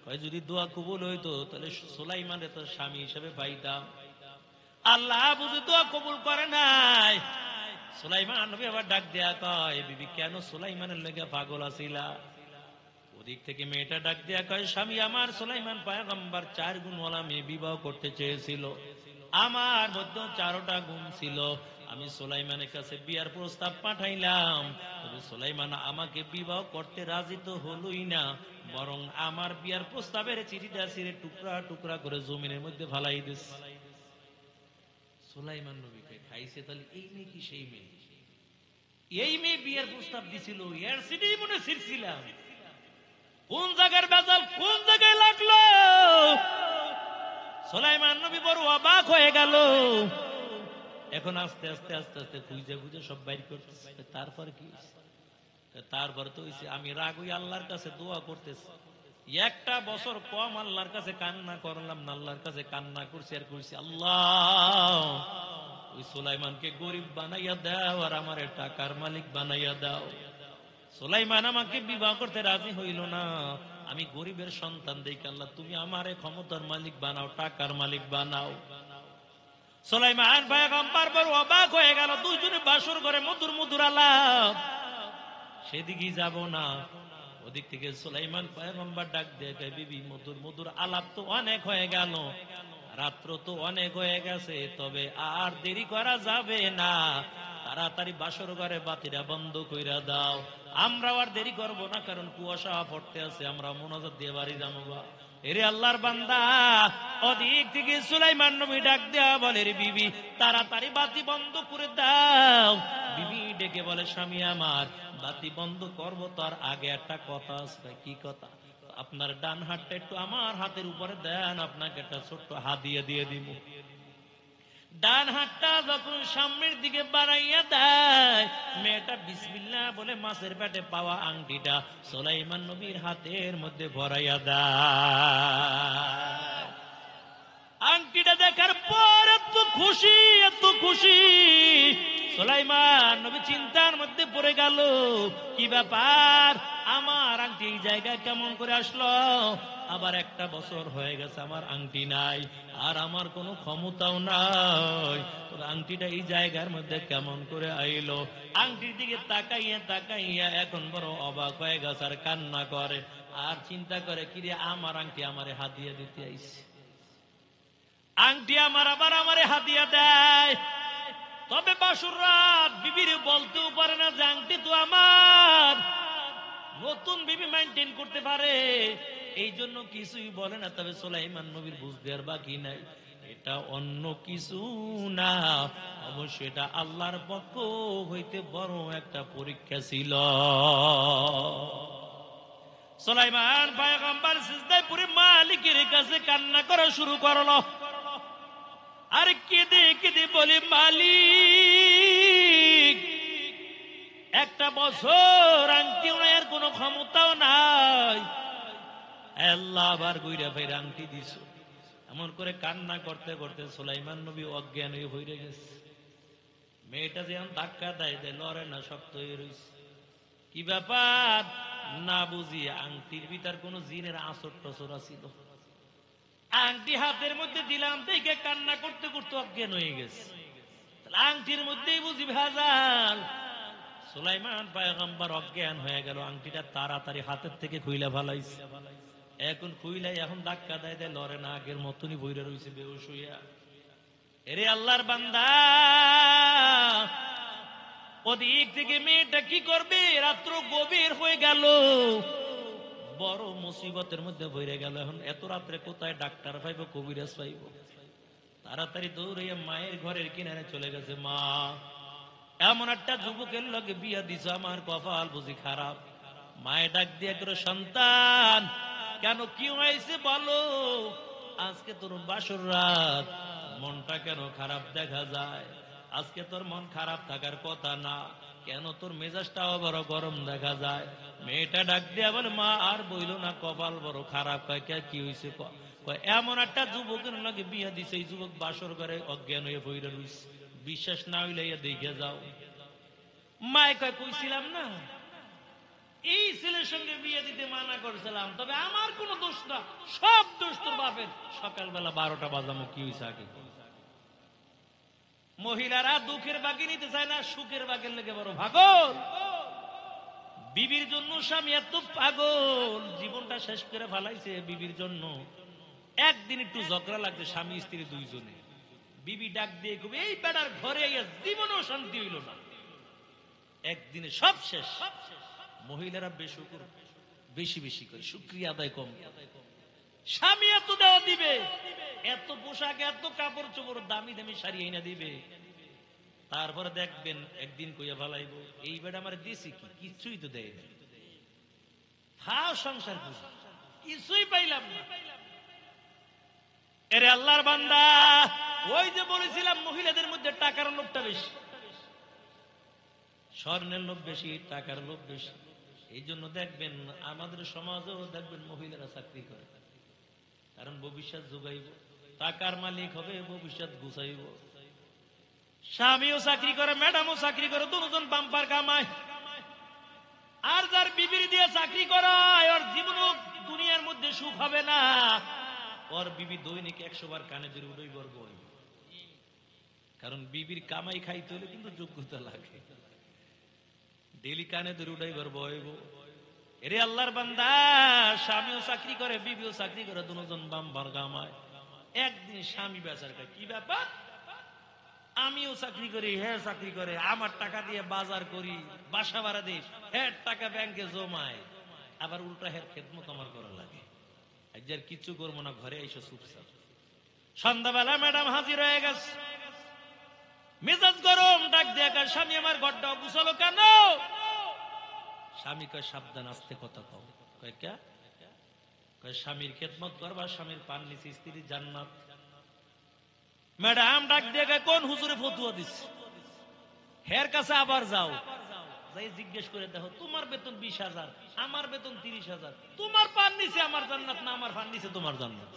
কয় যদি দোয়া কবুল হইতো তাহলে সুলাইমানের তো স্বামী হিসেবে পাইতাম, আল্লাহ বুঝি দোয়া কবুল করে নাই। সুলাইমান নবী আবার ডাক দিয়া কয়, বিবি কেন সুলাইমানের লেগে পাগল আছিলা? ওদিক থেকে মেয়েটা ডাক দিয়া কয়, স্বামী আমার, সুলাইমান পয়গম্বর 4 গুণওয়ালা মেয়ে বিবাহ করতে চেয়েছিল, আমার মধ্যে 4টা গুণ ছিল। আমি সুলাইমানের কাছে বিয়ার প্রস্তাব পাঠাইলাম, তবে সুলাইমান আমাকে বিবাহ করতে রাজি তো হলোই না, বরং আমার বিয়ার প্রস্তাবের চিঠিটা ছিঁড়ে টুকরা টুকরা করে জমিনের মধ্যে ফালাই দিস। সুলাইমান নবীকে খাইছে, তাহলে এই মেয়ে কি সেই মেয়ে? এই মেয়ে বিয়ার প্রস্তাব দিছিল, এর চিঠি মনে ছিঁড়ছিলাম। কোন জায়গার বেজাল কোন জায়গায় লাগলো? সুলাইমান নবী বড় অবাক হয়ে গেল। এখন আস্তে আস্তে আস্তে আস্তে খুঁজে খুঁজে সব বাইর করতেছে। তারপর কি? তারপর তো আমি রাগ হই আল্লাহর কাছে দোয়া করতেছি, একটা বছর কম আল্লাহর কাছে কান্না করলাম না, আল্লাহর কাছে কান্না করছি আর করছি, আল্লাহ ওই সুলাইমানকে গরিব বানাইয়া দাও আর আমার টাকার মালিক বানাইয়া দাও। সুলাইমান আমাকে বিবাহ করতে রাজি হইল না, আমি গরিবের সন্তান দেখি, আল্লাহ তুমি আমারে ক্ষমতার মালিক বানাও, টাকার মালিক বানাও। সুলাইমান পয়গম্বর বড় অবাক হয়ে গেল, দুইজনে বাসর করে মধুর মধুর আলাপ, সেদিকে যাব না। ওদিক থেকে সুলাইমান পয়গম্বর ডাক দিয়ে কয়, বিবি মধুর মধুর আলাপ তো অনেক হয়ে গেল, রাত্র তো অনেক হয়ে গেছে, তবে আর দেরি করা যাবে না, তাড়াতাড়ি বাসর ঘরে বাতিরা বন্ধ কইরা দাও, আমরা আর দেরি করব না, কারণ কুয়াশা পড়তে আছে, আমরা মোনাজাত দিয়ে বাড়ি যাবো। এরে আল্লাহর বান্দা, ওদিক থেকে সুলাইমান নবী ডাক দেয়া বলে, রে বিবি তাড়াতাড়ি বাতি বন্ধ করে দাও। বিবি ডেকে বলে, স্বামী আমার, বাতি বন্ধ করবো তার আগে একটা কথা আছে। কি কথা? আপনার ডান হাতটা একটু আমার হাতের উপরে দেন, আপনাকে একটা ছোট্ট হাদিয়া দিয়ে দিব। ডান হাতটা যখন সামনের দিকে বাড়াইয়া দেয়, মেয়েটা বিসমিল্লাহ বলে মাছের পেটে পাওয়া আংটিটা সুলাইমান নবীর হাতের মধ্যে ভরাইয়া দেয়। আংটিটা দেখার পর এত খুশি, এত খুশি, সুলাইমান নবী চিন্তার মধ্যে পড়ে গেল, কি ব্যাপার, আমার আংটি এই জায়গায় কেমন করে আসলো? আবার একটা বছর হয়ে গেছে আমার আংটি নাই, আর আমার কোনো ক্ষমতাও নাই, তোর আংটিটা এই জায়গার মধ্যে কেমন করে আইলো? আংটির দিকে তাকাইয়া তাকাইয়া এখন বড় অবাক হয়ে গেছে আর কান্না করে। আর চিন্তা করে কি রে আমার আংটি আমারে হাদিয়া দিতে আইছে, আংটি আমার আবার আমারে হাদিয়া দেয়। তবে বাসুর রাত বিবির বলতেও পারে না যে আংটি তো আমার, নতুন বিবি মেইনটেইন করতে পারে, এই জন্য কিছুই বলে না। তবে সুলাইমান নবীর বুঝতে আর বাকি নাই, এটা অন্য কিছু না, অবশ্যই এটা আল্লাহর পক্ষ হইতে বড় একটা পরীক্ষা ছিল। সুলাইমান পয়গম্বর সিজদায় পড়ে মালিকের কাছে কান্না করা শুরু করলো। আর কেঁদে কেঁদে বলে, মালিক, একটা বছর আংটি নেওয়ার কোনো ক্ষমতাও নাই, আল্লাহ আবার গুইরা ফের আংটি দিছ। এমন করে কান্না করতে করতে সুলাইমান নবী অজ্ঞান হয়ে হইরে গেছে। মেয়েটা যেমন ধাক্কা দেয় দেয়, লড়ে না, শক্ত হয়ে রয়েছে। কি ব্যাপার না বুঝি আংটির ভিতর কোন জিনের আঁচড় টচড় ছিল। আংটি হাতের মধ্যে দিলাম দেখে কান্না করতে করতে অজ্ঞান হয়ে গেছে। আংটির মধ্যেই বুঝি ভেজাল। সুলাইমান পয়গম্বর অজ্ঞান হয়ে গেল, আংটিটা তাড়াতাড়ি হাতের থেকে খুইলা ফেলাইছে। এখন খুইলাই এখন ধাক্কা দেয় দেয়, লড়ে না, আগের মতনই বইরা রয়েছে বেহুশ হইয়া। এরে আল্লাহর বান্দা, ওদিক থেকে মেয়েটা কি করবে? রাত্র গভীর হয়ে গেল, বড় মুসিবতের মধ্যে ভরে গেল। এখন এত রাত্রে কোথায় ডাক্তার পাইব, কবিরাজ পাইব? তাড়াতাড়ি দৌড়াইয়া মায়ের ঘরের কিনারে চলে গেছে। মা, এমন একটা যুবকের লগে বিয়া দিছ, আমার কপাল বুঝি খারাপ। মায়ে ডাক দিয়ে করে, সন্তান কেন, কি হয়েছে বলো? আজকে তোর বাসর রাত, মনটা কেন খারাপ দেখা যায়? আজকে তোর মন খারাপ থাকার কথা না, কেন তোর মেজাজটাও বড় গরম দেখা যায়? মেয়েটা ডাক দিয়ে বলে, মা আর বইল না, কপাল বড় খারাপ। কি হয়েছে? এমন একটা যুবকের লগে বিয়া দিছে, এই যুবক বাসর ঘরে অজ্ঞান হয়ে বইরা রইছে। বিশ্বাস না হইলে দেখে যাও। মায় কয়, কইছিলাম না এই ছেলের সঙ্গে বিয়ে দিতে মানা করছিলাম, তবে আমার কোনো দোষ না, সব দোষ তোর বাপের। সকালবেলা 12টা বাজামো, কি হয়েছে আগে? মহিলারা দুঃখের বাকি নিতে চায় না, সুখের বাগের লেগে বড় পাগল। বিবির জন্য স্বামী এত পাগল, জীবনটা শেষ করে ফেলাইছে বিবির জন্য। একদিন একটু ঝগড়া লাগছে স্বামী স্ত্রী দুইজনে। বিবি ডাক দিয়ে কবে, এই বেটার ঘরে জীবনেও শান্তি হইল না, একদিনে সব শেষ। মহিলারা বেশুকুর, বেশি বেশি করে শুকরিয়া আদায় কম। স্বামী এত দেওয়া দিবে, এত পোশাক, এত কাপড় চোপড়, দামি দামি শাড়ি এনে দিবে, তারপরে দেখবেন একদিন কইয়া ভালাইব, এই বেটা আমার দিছি কি, কিছুই তো দেয় না। হাও সংসার বুঝি, কিছুই পাইলাম না। এরে আল্লাহর বান্দা, ওই যে বলেছিলাম মহিলাদের মধ্যে টাকার লোভটা বেশি, স্বর্ণের লোভ বেশি, টাকার লোভ বেশি। এই জন্য দেখবেন আমাদের সমাজেও দেখবেন মহিলারা চাকরি করে, কারণ ভবিষ্যৎ যোগাইব, টাকার মালিক হবে, ভবিষ্যৎ গুছাইব। স্বামীও চাকরি করে, ম্যাডামও চাকরি করে, দুজন বাম্পার কামায়। আর যার বিবির দিয়ে চাকরি করায়, ওর জীবনও দুনিয়ার মধ্যে সুখ হবে না। ওর বিবি দৈনিক 100 বার কানে ধরে উড়াই বর্গ, কারণ বিবির কামাই খাইতে হলে কিন্তু যোগ্যতা লাগে। ডেলি কানে ধরে উড়াই বর্গ। এরে আল্লাহর বান্দা, স্বামীও চাকরি করে, বিবিও চাকরি করে, দুজন বাম্পার কামায়। একদিন স্বামী বেচার কি ব্যাপার, আমিও চাকরি করি, হ্যাঁ চাকরি করে, আমার টাকা দিয়ে বাজার করি, বাসা ভাড়া দিই, হ্যাঁ টাকা ব্যাংকে জমায়, আবার উল্টা হ্যাঁ খেদমত আমার করা লাগে। আজ আর কিচ্ছু করবো না, ঘরে এসে চুপচাপ। সন্ধ্যাবেলা ম্যাডাম হাজির হয়ে গেছে, মেজাজ গরম, ডাক দিয়ে কয়, স্বামী আমার ঘরটা গুছালো কেন? স্বামী কয়, সাবধান, আস্তে কথা কও। কয় কে? কয় স্বামীর খেদমত করবা, স্বামীর পান নিচে স্ত্রীর জান্নাত। ম্যাডাম ডাক দিয়ে কয়, কোন হুজুরে ফতুয়া দিচ্ছে? হের কাছে আবার যাও, যাই জিজ্ঞেস করে দেখো, তোমার বেতন 20,000, আমার বেতন 30,000, তোমার পান নিচে আমার জান্নাত না, আমার পান নিচে তোমার জান্নাত?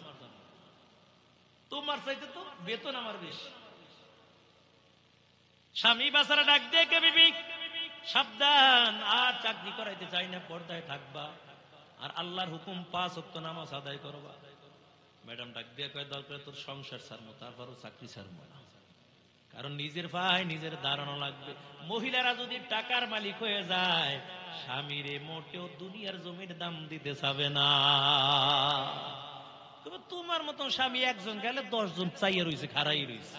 তোমার চাইতে তো বেতন আমার বেশি। স্বামী বাসারা ডাক দিয়ে কে, বিবি সাবধান, আর চাকরি করাইতে চাই না, পর্দায় থাকবা, আর আল্লাহর হুকুম 5 ওয়াক্ত নামাজ আদায় করবা। ম্যাডাম ডাক দিয়ে কয়, দরকার তোর সংসার ছাড়বো, তারপরও চাকরি ছাড়বো না, কারণ নিজের ভাই নিজের দাঁড়ানো লাগবে। মহিলারা যদি টাকার মালিক হয়ে যায়, স্বামীরে মোটেও দুনিয়ার জমির দাম দিতে চাবে না। তোমার মতন স্বামী একজন গেলে 10 জন চাইয়ে রয়েছে, খাড়াই রয়েছে।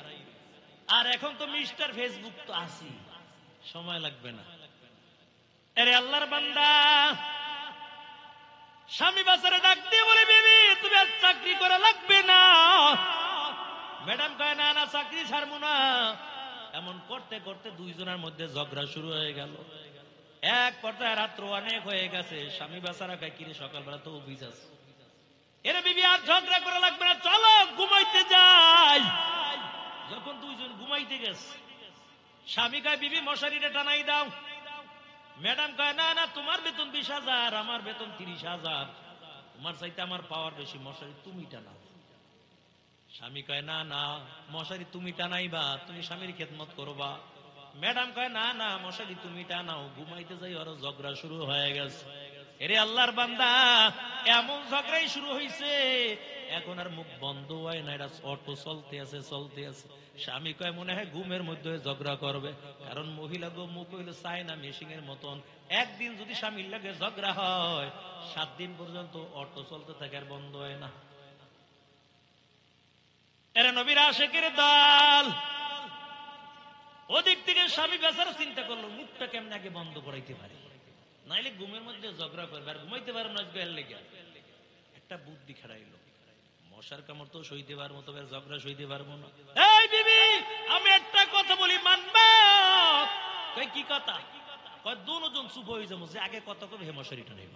আর এখন তো মিস্টার ফেসবুক তো আসি, সময় লাগবে না। আরে আল্লাহর বান্দা, স্বামী বাসারে ডাক দিয়ে বলে, বিবি তুমি আর চাকরি করা লাগবে না। ম্যাডাম কয়, না না চাকরি ছাড়বো না। এমন করতে করতে দুইজনের মধ্যে ঝগড়া শুরু হয়ে গেল। এক পর্যায়ে রাত্র অনেক হয়ে গেছে, স্বামী বাসারা কয়, কিরে সকালবেলা তো অফিস আছে, এরে বিবি আর ঝগড়া করা লাগবে না, চলো ঘুমাইতে যাই। যখন দুইজন ঘুমাইতে গেছে, স্বামী কয়, বিবি মশারিটা টানাই দাও। ম্যাডাম কয়, না না তোমার বেতন 20,000, আমার বেতন 30,000, তোমার চাইতে আমার পাওয়ার বেশি, মশারি তুমি টানাও। স্বামী কয়, না না মশারি তুমি টানাইবা, তুমি স্বামীর খেদমত করবা। ম্যাডাম কয়, না না মশারি তুমি টানাও। ঘুমাইতে যাই আরো ঝগড়া শুরু হয়ে গেছে। এরে আল্লাহর বান্দা, এমন ঝগড়াই শুরু হয়েছে, এখন আর মুখ বন্ধ হয় না, এটা অটো চলতে আছে চলতে আছে। স্বামী কয়, মনে হয় ঘুমের মধ্যে ঝগড়া করবে, কারণ মহিলা গো মুখ হইলো চায়না মেশিং এর মতন। একদিন যদি স্বামীর লাগে ঝগড়া হয়, 7 দিন পর্যন্ত অটো চলতে থাকে, আর বন্ধ হয় না। এরা নবীর আশিকের দল। ওদিক থেকে স্বামী বেচারা চিন্তা করলো, মুখটা কেমন আগে বন্ধ করাইতে পারি, নাইলে ঘুমের মধ্যে ঝগড়া করবে, আর ঘুমাইতে পারবো না। একটা বুদ্ধি খাড়াইলো, মশার কামড় তো সইতে পারবো, তবে ঝগড়া সইতে পারবো না। এই বিবি, আমি একটা কথা বলি, মানবা? কই কি কথা? কয়, দুজন চুপ হয়ে যাবো, যে আগে কথা কবে হে মশারিটা নেব,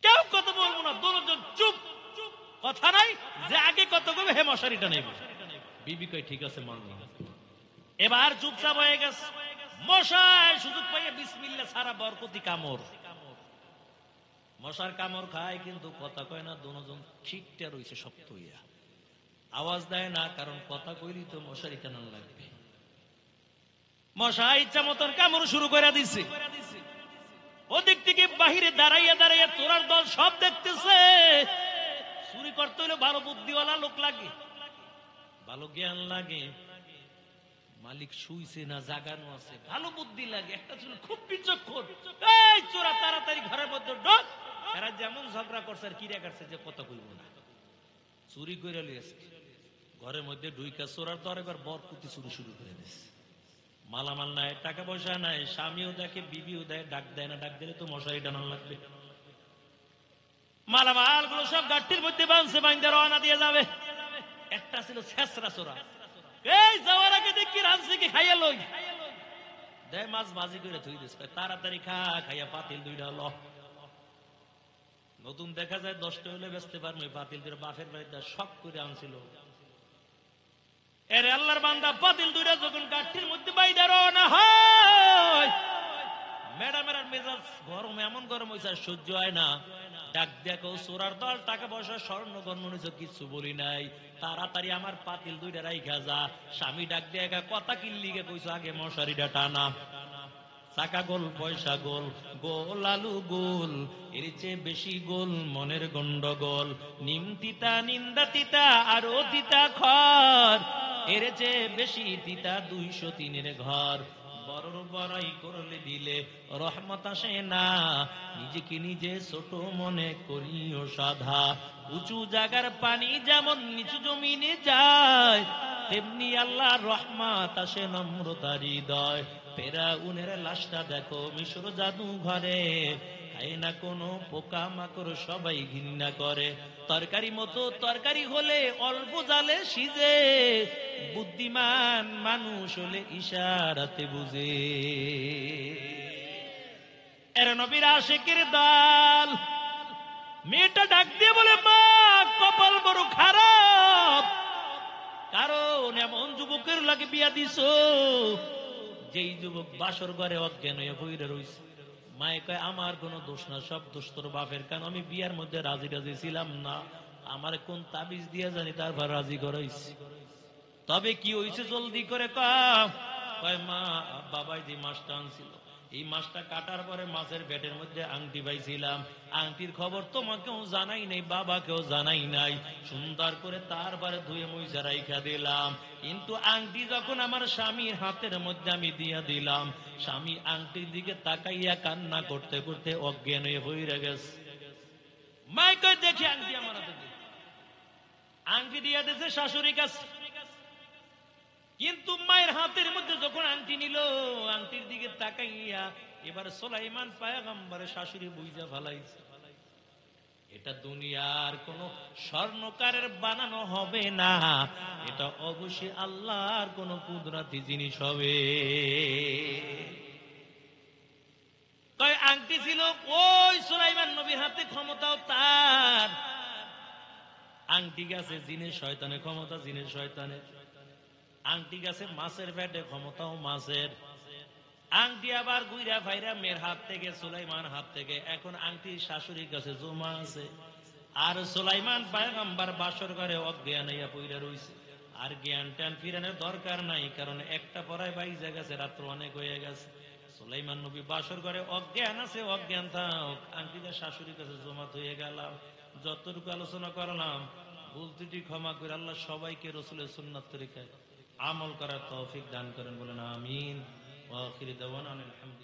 কেউ কথা বলবো না, দুজন চুপ, কথা নাই, যে আগে কত কবে হে মশারিটা নেব। বিবি কই, ঠিক আছে মানলাম। এবার চুপচাপ হয়ে গেছে। মশায় সুযোগ পাইয়ে বিসমিল্লাহ সারা বরকতি কামড়। মশার কামড় খায়, কিন্তু কথা কয় না। দুজন ঠিকটা রয়েছে শক্ত হইয়া, আওয়াজ দেয় না, কারণ কথা কইলি তো মশারি টানান লাগবে। মশা ইচ্ছা মতন কামড় শুরু করে দিছে। ওদিক থেকে বাহিরে দাঁড়াইয়া দাঁড়াইয়া তোরার দল সব দেখতেছে। চুরি করতে হলে ভালো বুদ্ধিওয়ালা লোক লাগে, ভালো জ্ঞান লাগে। মালিক শুইছে না জাগানো আছে, ভালো বুদ্ধি লাগে। একটা ছিল খুব বিচক্ষণ, এই চোরা তাড়াতাড়ি ঘরের মধ্যে ঢোক। এরা যেমন ঝগড়া করছে আর কিরা করছে, যে কথা কইব না, চুরি করে লিয়েছে। ঘরের মধ্যে ঢুইকা চোরার তো আরেকবার বরকুতি চুরি শুরু করে দিয়েছে। মালামাল নাই, টাকা পয়সা নাই, স্বামীও দেখে বিবিও দেয়, ডাক দেয় না, ডাক দিলে তো মশারি টানানো লাগবে। মালামাল গুলো সব গাড়ির মধ্যে বাঁধছে, বাঁধতে রওনা দিয়ে যাবে। একটা ছিল ছেসরা চোরা, এই যাওয়ার আগে দেখি রাঁধছে কি খাইয়া লই, দেয় মাছ ভাজি করে থুই দিস, তাড়াতাড়ি খা, খাইয়া পাতিল দুইটা হলো। নতুন দেখা যায় 10টা হলে বেচতে পারবো, পাতিল দুইটা বাপের বাড়িতে শখ করে আনছিল। এর আল্লাহর বান্দা, পাতিল দুইটা যখন গাঠির মধ্যে বাইদা রওনা হয়, ম্যাডামের মেজাজ গরম, এমন গরম হয়েছে আর সহ্য হয় না। ডাক দেখো চোরার দল, টাকা পয়সা স্বর্ণ গর্ণ কিছু বলি নাই, তাড়াতাড়ি আমার পাতিল দুইটা রাইখা যা। স্বামী ডাক দিয়ে কথা কিল্লিগে কইছো, আগে মশারিটা টানা। চাকা গোল, পয়সা গোল, গোল আলু গোল, এর চেয়ে বেশি গোল মনের গন্ডগোল। নিম তিতা নিন্দা তিতা আরো তিতা খর, এর চেয়ে বেশি তিতা 203-এর ঘর। বড় বড়াই করলে দিলে রহমত আসে না, নিজেকে নিজে ছোট মনে করিও সাধা। উঁচু জায়গার পানি যেমন নিচু জমিনে যায়, তেমনি আল্লাহর রহমত আসে নম্রতার হৃদয়। ফেরাউনের লাশটা দেখো মিশর জাদু ঘরে, খায় না কোনো পোকা মাকড়, সবাই ঘৃণা করে। তরকারি মতো তরকারি হলে অল্প জালে সিজে, বুদ্ধিমান মানুষ হলে ইশারাতে বুঝে। এর নবীর আশিকের দল। মেয়েটা ডাক দিয়ে বলে, মা কপাল বড় খারাপ, কারণ এমন যুবকের লাগে বিয়া দিছো, যেই যুবক বাসর ঘরে অজ্ঞান হয়ে বইরে রইছে। মায়ে কয়, আমার কোনো দোষ না, সব দোষ তোর বাপের, কারণ আমি বিয়ার মধ্যে রাজি রাজি ছিলাম না, আমার কোন তাবিজ দিয়ে জানি তারপর রাজি করাইছি। তবে কি হইছে জলদি করে কয়। মা বাবাই যে মাছটা আনছিল, এই মাছটা কাটার পরে মাছের পেটের মধ্যে আংটি পাইছিলাম, আংটির খবর তোমাকেও জানাই নাই, বাবাকেও জানাই নাই, সুন্দর করে তারপরে ধুয়ে মুইজা রাইখা দিলাম। কিন্তু আংটি যখন আমার স্বামীর হাতের মধ্যে আমি দিয়া দিলাম, স্বামী আংটির দিকে তাকাইয়া কান্না করতে করতে অজ্ঞান হয়ে পড়ে গেছে। মাই কই দেখি আংটি আমার হাতে দে। আংটি দিয়া দিয়েছে শাশুড়ি কাছে, কিন্তু মায়ের হাতের মধ্যে যখন আংটি নিল, আংটির দিকে তাকাইয়া এবার সুলাইমান পয়গম্বরের শাশুড়ি বুঝা ফেলাইছে, এটা দুনিয়ার কোন স্বর্ণকারের বানানো হবে না, এটা অবশ্যই আল্লাহর কোন কুদরতি জিনিস হবে। তাই আংটি ছিল ওই সুলাইমান নবীর হাতে, ক্ষমতাও তার। আংটি গেছে জিনের শয়তানের ক্ষমতা, জিনের শয়তানের। আংটি গেছে মাছের পেটে, ক্ষমতাও মাছের। আংটি আবার গুইরা ফাইরা মেয়ের হাত থেকে, সুলাইমান হাত থেকে, এখন আংটি শাশুড়ির কাছে জমা আছে। আর সুলাইমান পয়গম্বর বাসর ঘরে অজ্ঞান হইয়া পইরা রইছে। আর জ্ঞান ট্যান ফিরানোর দরকার নাই, কারণ একটা পড়ায় বাইজা গেছে, রাত্র অনেক হয়ে গেছে। সুলাইমান নবী বাসর ঘরে অজ্ঞান আছে, অজ্ঞান থাক, আংটিটা শাশুড়ির কাছে জমা হয়ে গেলাম। যতটুকু আলোচনা করলাম ভুল ত্রুটি ক্ষমা করে আল্লাহ সবাইকে রাসূলের সুন্নাত তরিকায় আমল করার তৌফিক দান করেন, বলেন আমিন। ওয়া আখিরু দাওয়ানা আলহামদুলিল্লাহ।